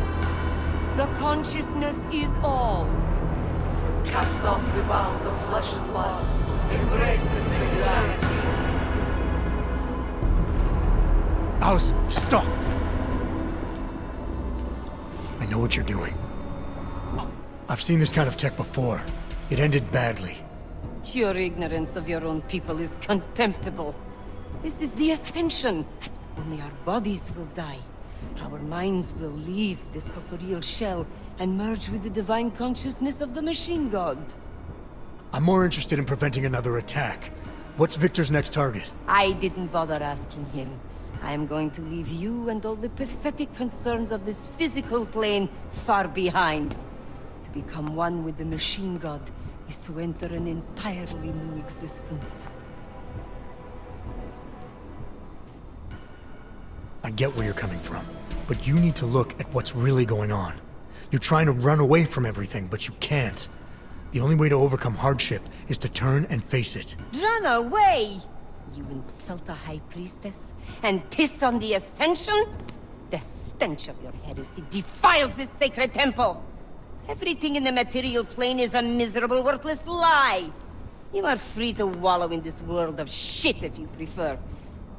The consciousness is all. Cast off the bounds of flesh and blood. Embrace the singularity. Allison, stop! I know what you're doing. I've seen this kind of tech before. It ended badly. Your ignorance of your own people is contemptible. This is the Ascension. Only our bodies will die. Our minds will leave this corporeal shell and merge with the divine consciousness of the machine god. I'm more interested in preventing another attack. What's Victor's next target? I didn't bother asking him. I am going to leave you and all the pathetic concerns of this physical plane far behind. To become one with the machine god is to enter an entirely new existence. I get where you're coming from, but you need to look at what's really going on. You're trying to run away from everything, but you can't. The only way to overcome hardship is to turn and face it. Run away! You insult a High Priestess and piss on the Ascension? The stench of your heresy defiles this sacred temple! Everything in the material plane is a miserable, worthless lie! You are free to wallow in this world of shit if you prefer.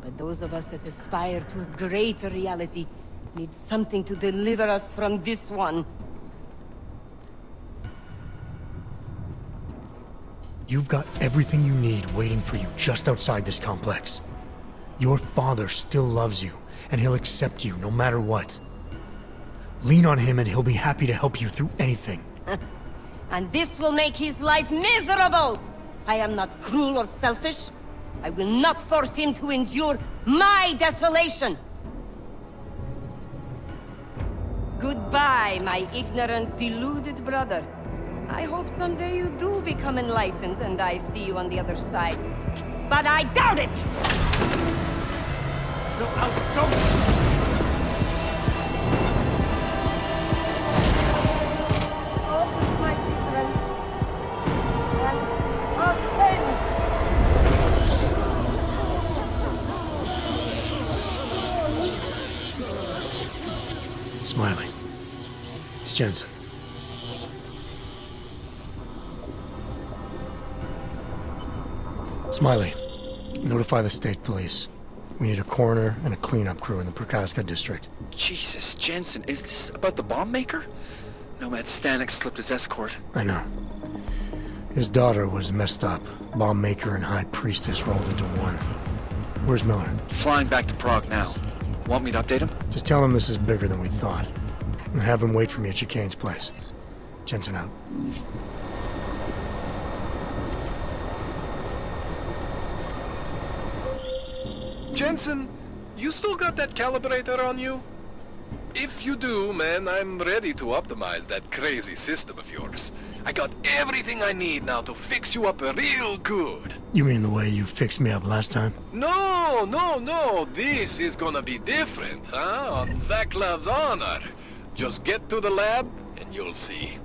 But those of us that aspire to a greater reality need something to deliver us from this one. You've got everything you need waiting for you just outside this complex. Your father still loves you, and he'll accept you no matter what. Lean on him and he'll be happy to help you through anything. And this will make his life miserable! I am not cruel or selfish. I will not force him to endure my desolation! Goodbye, my ignorant, deluded brother. I hope someday you do become enlightened and I see you on the other side. But I doubt it! No, don't! Smiley. It's Jensen. Smiley, notify the state police. We need a coroner and a cleanup crew in the Prokaska district. Jesus, Jensen, is this about the bomb maker? Nomad Stanek slipped his escort. I know. His daughter was messed up. Bomb maker and high priestess rolled into one. Where's Miller? Flying back to Prague now. Want me to update him? Just tell him this is bigger than we thought. And have him wait for me at Chicane's place. Jensen out. Jensen, you still got that calibrator on you? If you do, man, I'm ready to optimize that crazy system of yours. I got everything I need now to fix you up real good. You mean the way you fixed me up last time? No, no, no. This is gonna be different, huh? On Vaclav's honor. Just get to the lab and you'll see.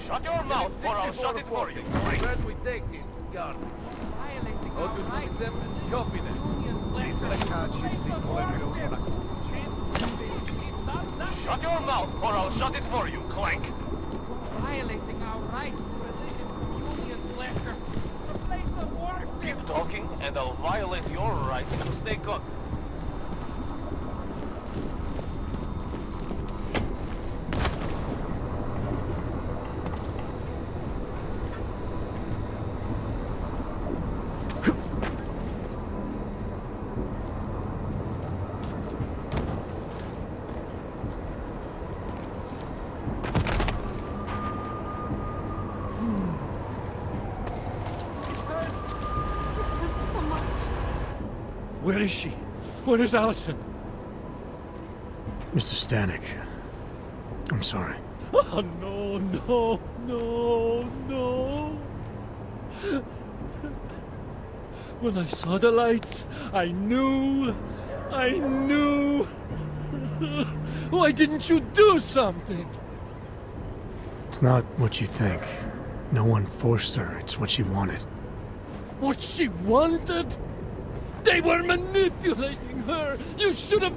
Shut your mouth, or I'll shut it for you. Where do we take this gun? Go to 27. Copy that. Shut your mouth, or I'll shut it for you, Clank. Violating our rights to religious union pleasure. The place of worship. Keep talking, and I'll violate your right to stay cooked. Where is she? Where is Allison? Mr. Stanek, I'm sorry. Oh, no, no, no, no. When I saw the lights, I knew. Why didn't you do something? It's not what you think. No one forced her. It's what she wanted. what she wanted? They were manipulating her! You should have...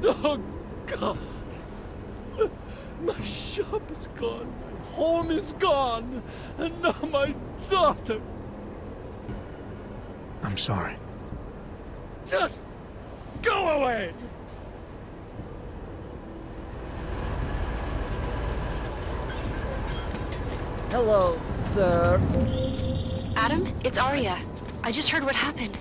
Oh, God! My shop is gone, my home is gone, and now my daughter... I'm sorry. Just go away! Hello, sir. Adam, it's Arya. I just heard what happened.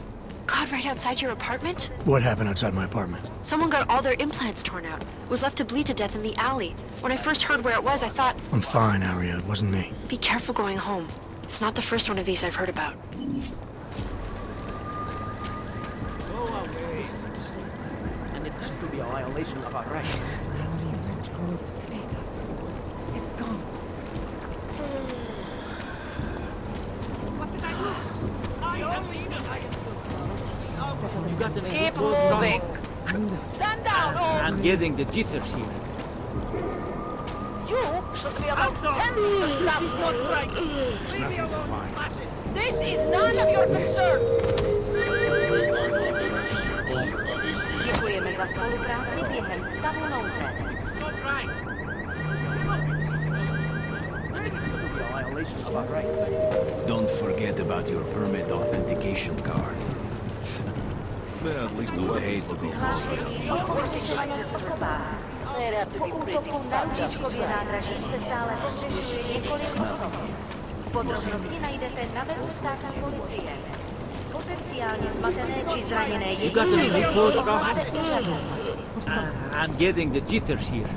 God, right outside your apartment? What happened outside my apartment? Someone got all their implants torn out. Was left to bleed to death in the alley. When I first heard where it was, I thought... I'm fine, Arya. It wasn't me. Be careful going home. It's not the first one of these I've heard about. Go away. And it has to be a violation of our rights. It's gone. What did I do? You got to Keep moving. Stand down, I'm getting the jitters here. You should be about 10 meters down. This is not right. Leave me alone, fascist. This is none of your concern. Děkujeme za spolupráci během stavu nouze. Don't forget about your permit authentication card. Man, at least the Would weapons hate to be Po útoku na Ružičkově nádraží se stále pohřešuje několik osob. Podrobnosti najdete na webu státní policie. Potenciálně zmatené či zraněné jedince I'm getting the jitters here.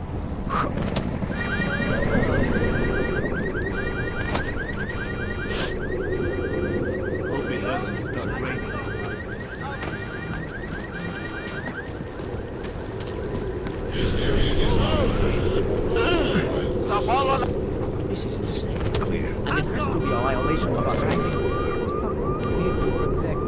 Hope it doesn't start raining. Stop all of them. This is insane. Clear. And it has to be a violation of our rights. We need to protect.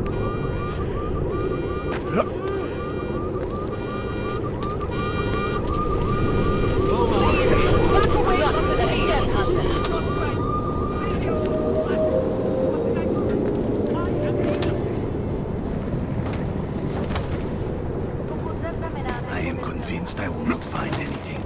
I am convinced I will not find anything.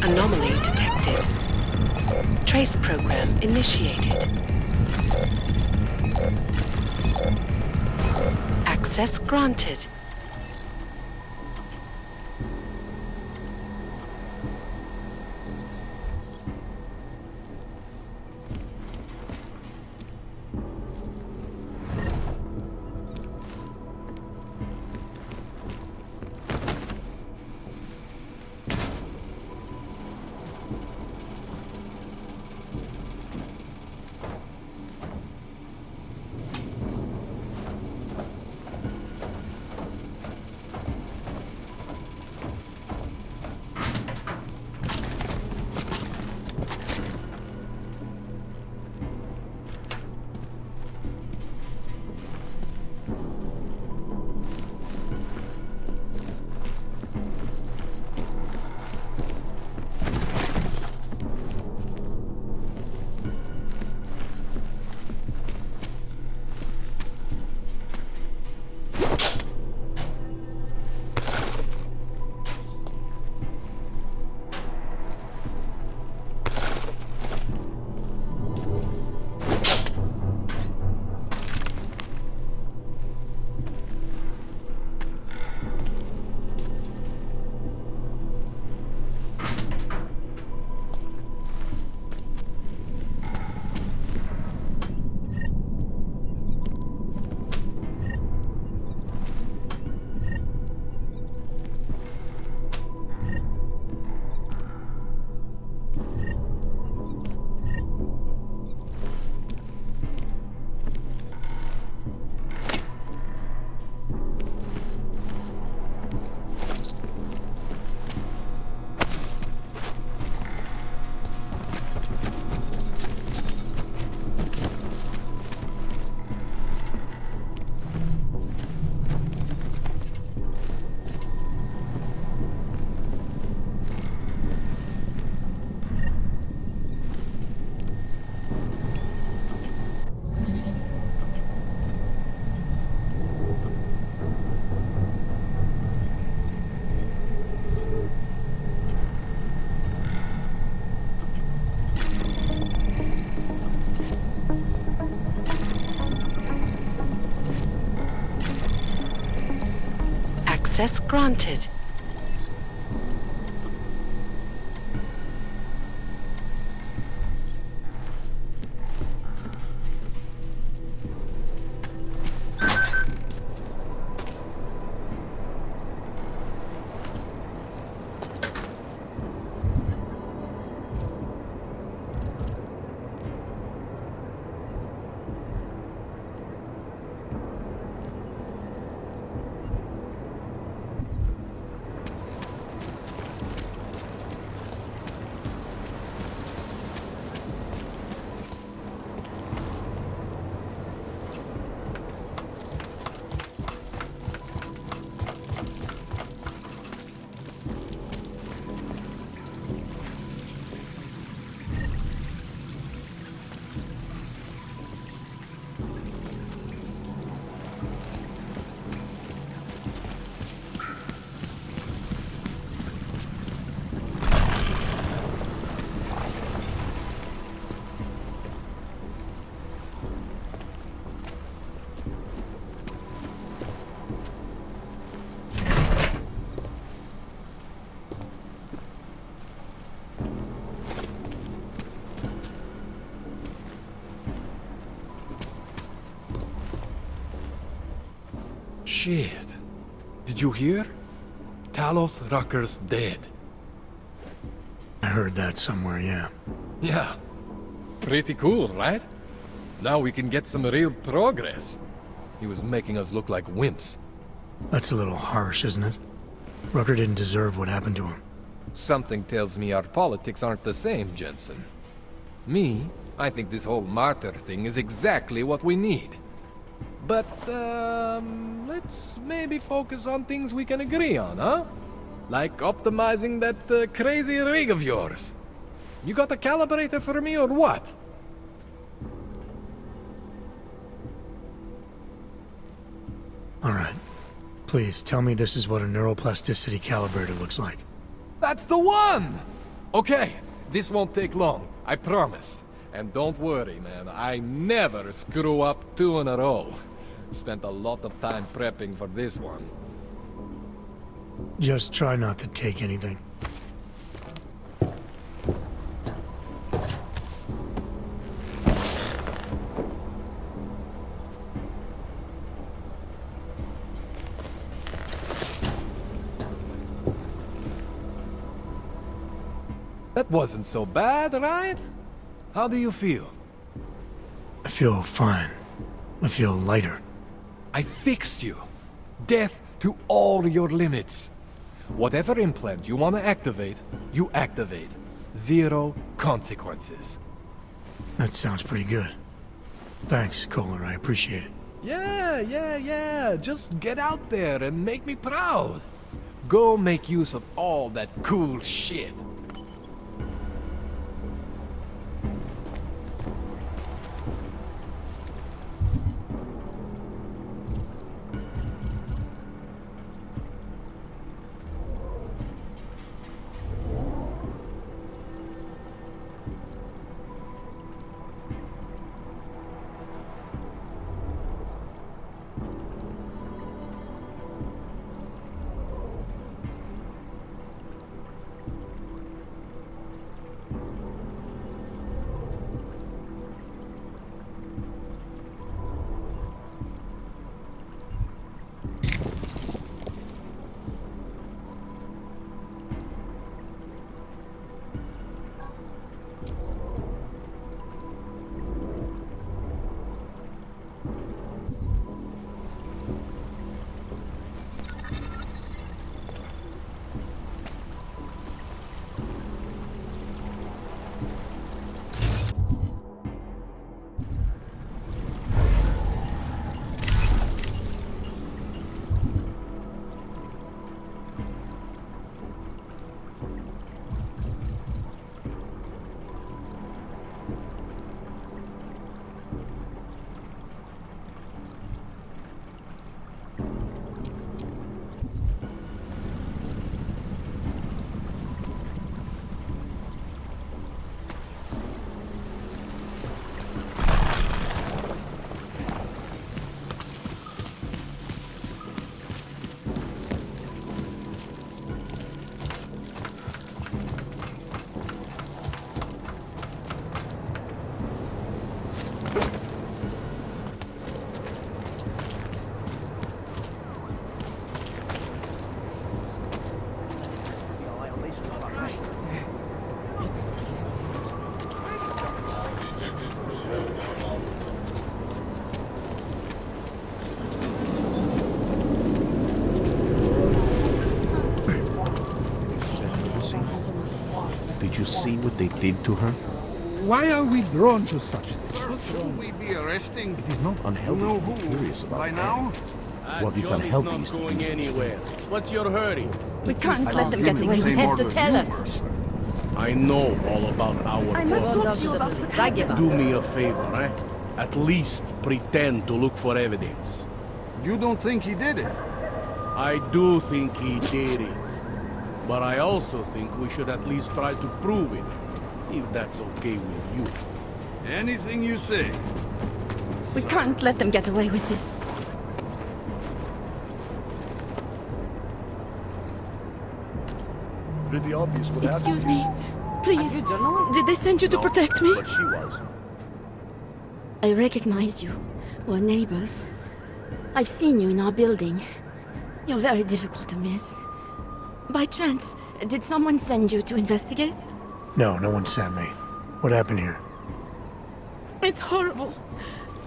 Anomaly detected. Trace program initiated. Access granted. Access granted. Shit. Did you hear? Talos Rucker's dead. I heard that somewhere, yeah. Yeah. Pretty cool, right? Now we can get some real progress. He was making us look like wimps. That's a little harsh, isn't it? Rucker didn't deserve what happened to him. Something tells me our politics aren't the same, Jensen. I think this whole martyr thing is exactly what we need. But, let's maybe focus on things we can agree on, huh? Like optimizing that crazy rig of yours. You got a calibrator for me or what? Alright. Please, tell me this is what a neuroplasticity calibrator looks like. That's the one! Okay, this won't take long, I promise. And don't worry, man, I never screw up 2 in a row. Spent a lot of time prepping for this one. Just try not to take anything. That wasn't so bad, right? How do you feel? I feel fine. I feel lighter. I fixed you. Death to all your limits. Whatever implant you want to activate, you activate. 0 consequences. That sounds pretty good. Thanks, Kohler. I appreciate it. Yeah. Just get out there and make me proud. Go make use of all that cool shit. you see what they did to her? Why are we drawn to such things? Shouldn't we be arresting? It is not unhealthy You know to be who curious about by her. now? What is unhealthy is to going do such anywhere. What's your hurry? We can't let them get away. You have to tell us. I know all about our I must plot. talk to you about what happened. Do me a favor, eh? At least pretend to look for evidence. You don't think he did it? I do think he did it. But I also think we should at least try to prove it. If that's okay with you. Anything you say. We can't let them get away with this. Pretty obvious what Excuse me. Please. Did they send you to protect me? But she was. I recognize you. We're neighbors. I've seen you in our building. You're very difficult to miss. By chance, did someone send you to investigate? No, no one sent me. What happened here? It's horrible.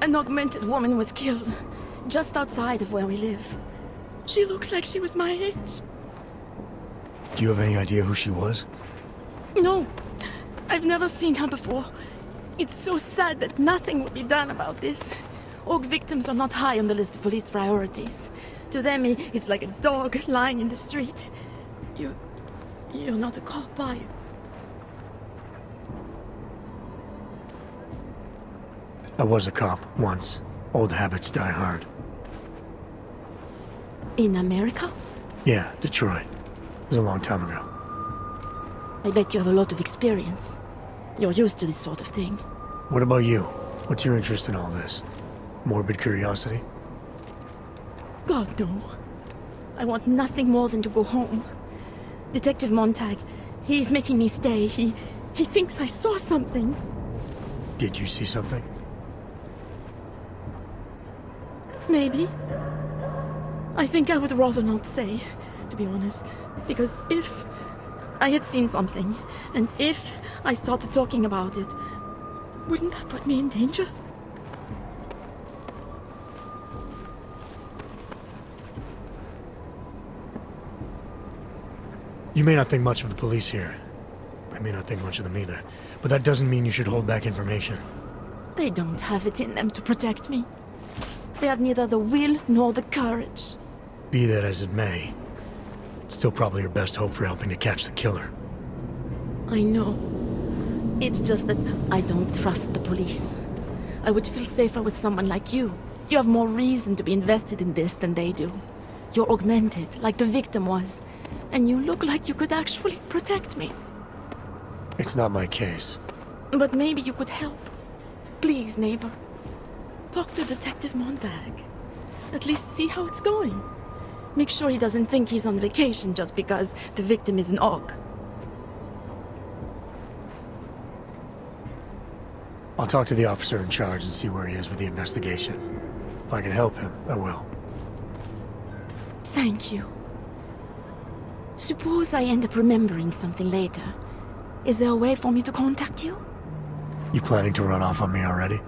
An augmented woman was killed, just outside of where we live. She looks like she was my age. Do you have any idea who she was? No, I've never seen her before. It's so sad that nothing will be done about this. Org victims are not high on the list of police priorities. To them, it's like a dog lying in the street. You're not a cop, are you? I was a cop once. Old habits die hard. In America? Yeah, Detroit. It was a long time ago. I bet you have a lot of experience. You're used to this sort of thing. What about you? What's your interest in all this? Morbid curiosity? God, no. I want nothing more than to go home. Detective Montag, he's making me stay. He thinks I saw something. Did you see something? Maybe. I think I would rather not say, to be honest. Because if I had seen something, and if I started talking about it, wouldn't that put me in danger? You may not think much of the police here. I may not think much of them either. But that doesn't mean you should hold back information. They don't have it in them to protect me. They have neither the will nor the courage. Be that as it may, it's still probably your best hope for helping to catch the killer. I know. It's just that I don't trust the police. I would feel safer with someone like you. You have more reason to be invested in this than they do. You're augmented, like the victim was. And you look like you could actually protect me. It's not my case. But maybe you could help. Please, neighbor. Talk to Detective Montag. At least see how it's going. Make sure he doesn't think he's on vacation just because the victim is an aug. I'll talk to the officer in charge and see where he is with the investigation. If I can help him, I will. Thank you. Suppose I end up remembering something later. Is there a way for me to contact you? You planning to run off on me already?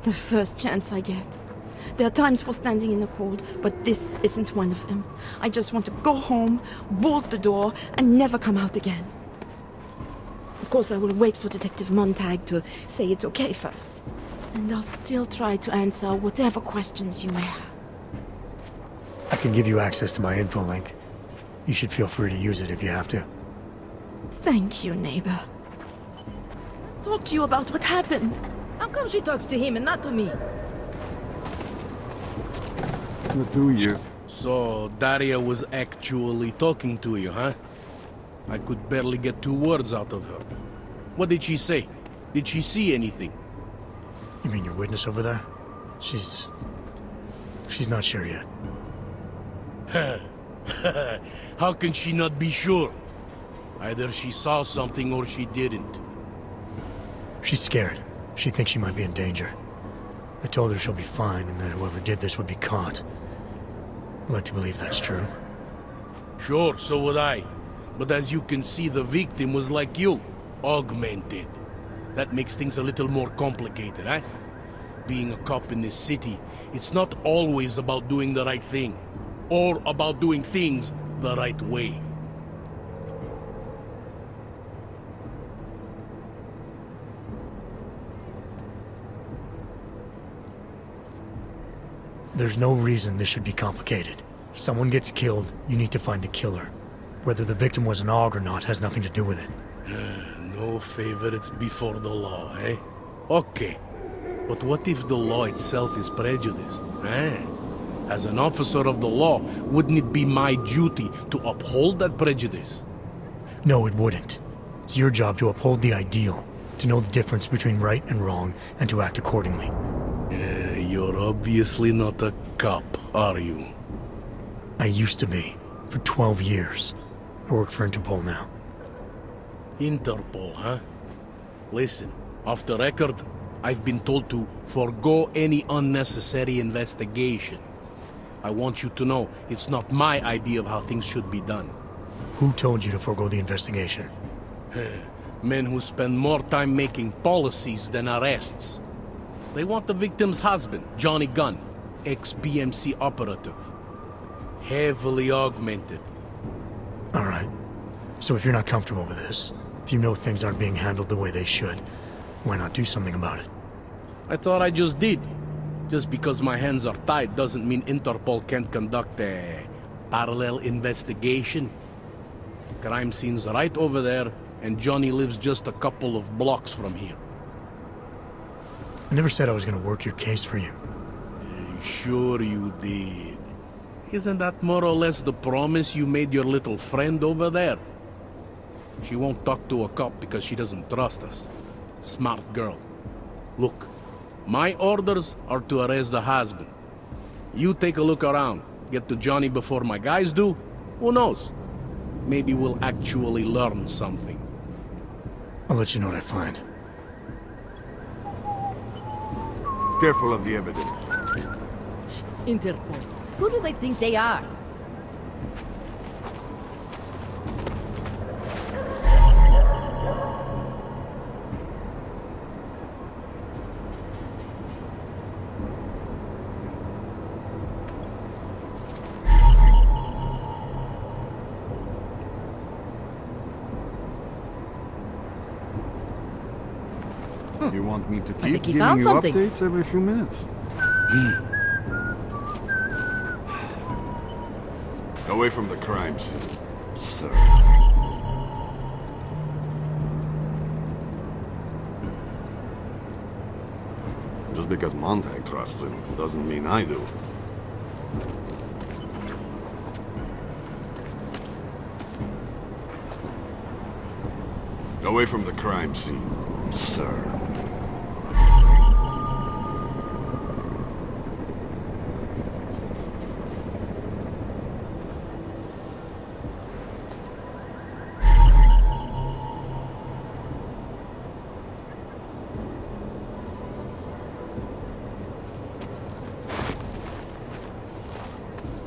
The first chance I get. There are times for standing in the cold, but this isn't one of them. I just want to go home, bolt the door, and never come out again. Of course, I will wait for Detective Montag to say it's okay first. And I'll still try to answer whatever questions you may have. I can give you access to my info link. You should feel free to use it if you have to. Thank you, neighbor. Let's talk to you about what happened. How come she talks to him and not to me? To you. So, Daria was actually talking to you, huh? I could barely get 2 words out of her. What did she say? Did she see anything? You mean your witness over there? She's not sure yet. How can she not be sure? Either she saw something or she didn't. She's scared. She thinks she might be in danger. I told her she'll be fine and that whoever did this would be caught. I'd like to believe that's true. Sure, so would I. But as you can see, the victim was like you, augmented. That makes things a little more complicated, eh? Being a cop in this city, it's not always about doing the right thing, or about doing things the right way. There's no reason this should be complicated. Someone gets killed, you need to find the killer. Whether the victim was an AUG or not has nothing to do with it. No favorites before the law, eh? Okay. But what if the law itself is prejudiced, eh? As an officer of the law, wouldn't it be my duty to uphold that prejudice? No, it wouldn't. It's your job to uphold the ideal, to know the difference between right and wrong, and to act accordingly. You're obviously not a cop, are you? I used to be, for 12 years. I work for Interpol now. Interpol, huh? Listen, off the record, I've been told to forego any unnecessary investigation. I want you to know it's not my idea of how things should be done. Who told you to forego the investigation? Men who spend more time making policies than arrests. They want the victim's husband, Johnny Gunn, ex-PMC operative. Heavily augmented. All right. So if you're not comfortable with this, if you know things aren't being handled the way they should, why not do something about it? I thought I just did. Just because my hands are tied doesn't mean Interpol can't conduct a parallel investigation. Crime scene's right over there, and Johnny lives just a couple of blocks from here. I never said I was gonna work your case for you. Sure you did. Isn't that more or less the promise you made your little friend over there? She won't talk to a cop because she doesn't trust us. Smart girl. Look, my orders are to arrest the husband. You take a look around. Get to Johnny before my guys do. Who knows? Maybe we'll actually learn something. I'll let you know what I find. Careful of the evidence. Interpol. Who do they think they are? You want me to I think keep he giving found you something. updates every few minutes? Away from the crime scene, sir. Just because Montag trusts him doesn't mean I do. Away from the crime scene, sir.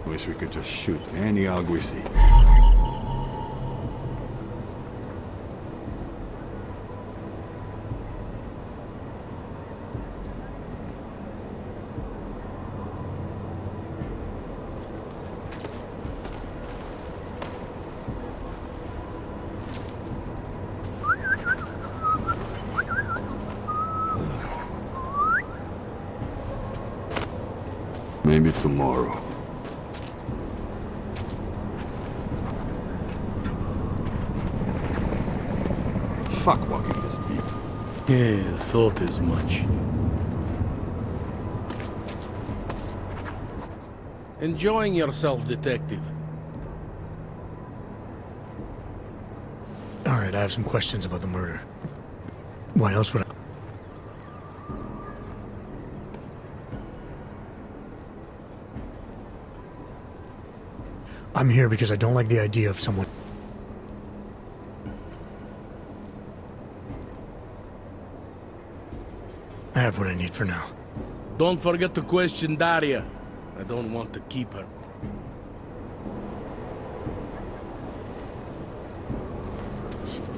Wish we could just shoot any AUG we see. Maybe tomorrow. Fuck walking this beat. Yeah, thought as much. Enjoying yourself, detective? All right, I have some questions about the murder. Why else would I... I'm here because I don't like the idea of someone... I have what I need for now. Don't forget to question Daria. I don't want to keep her.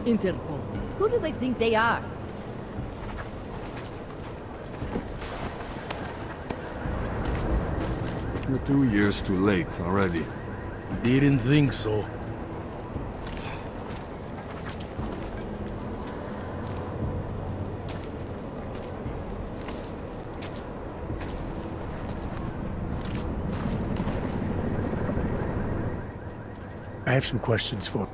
Interpol. Who do they think they are? You're 2 years too late already. Didn't think so. have some questions for...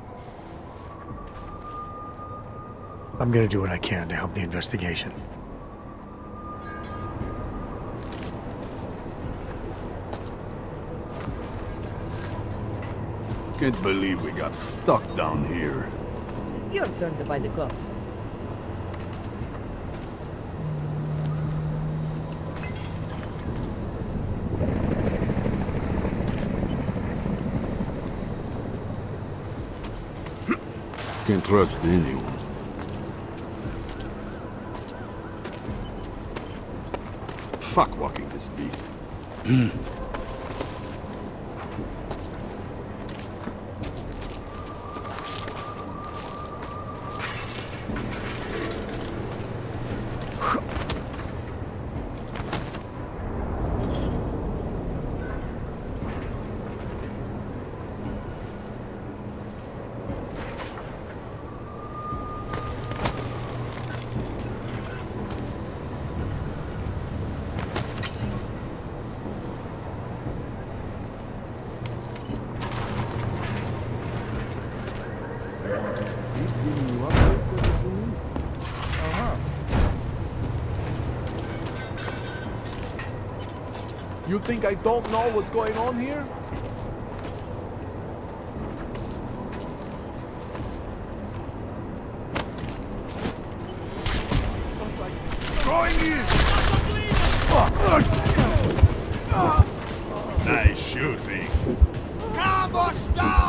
I'm gonna do what I can to help the investigation. Can't believe we got stuck down here. It's your turn to buy the coffee. Can't trust anyone. Fuck walking this beat. You think I don't know what's going on here? Going in! Nice shooting. Come,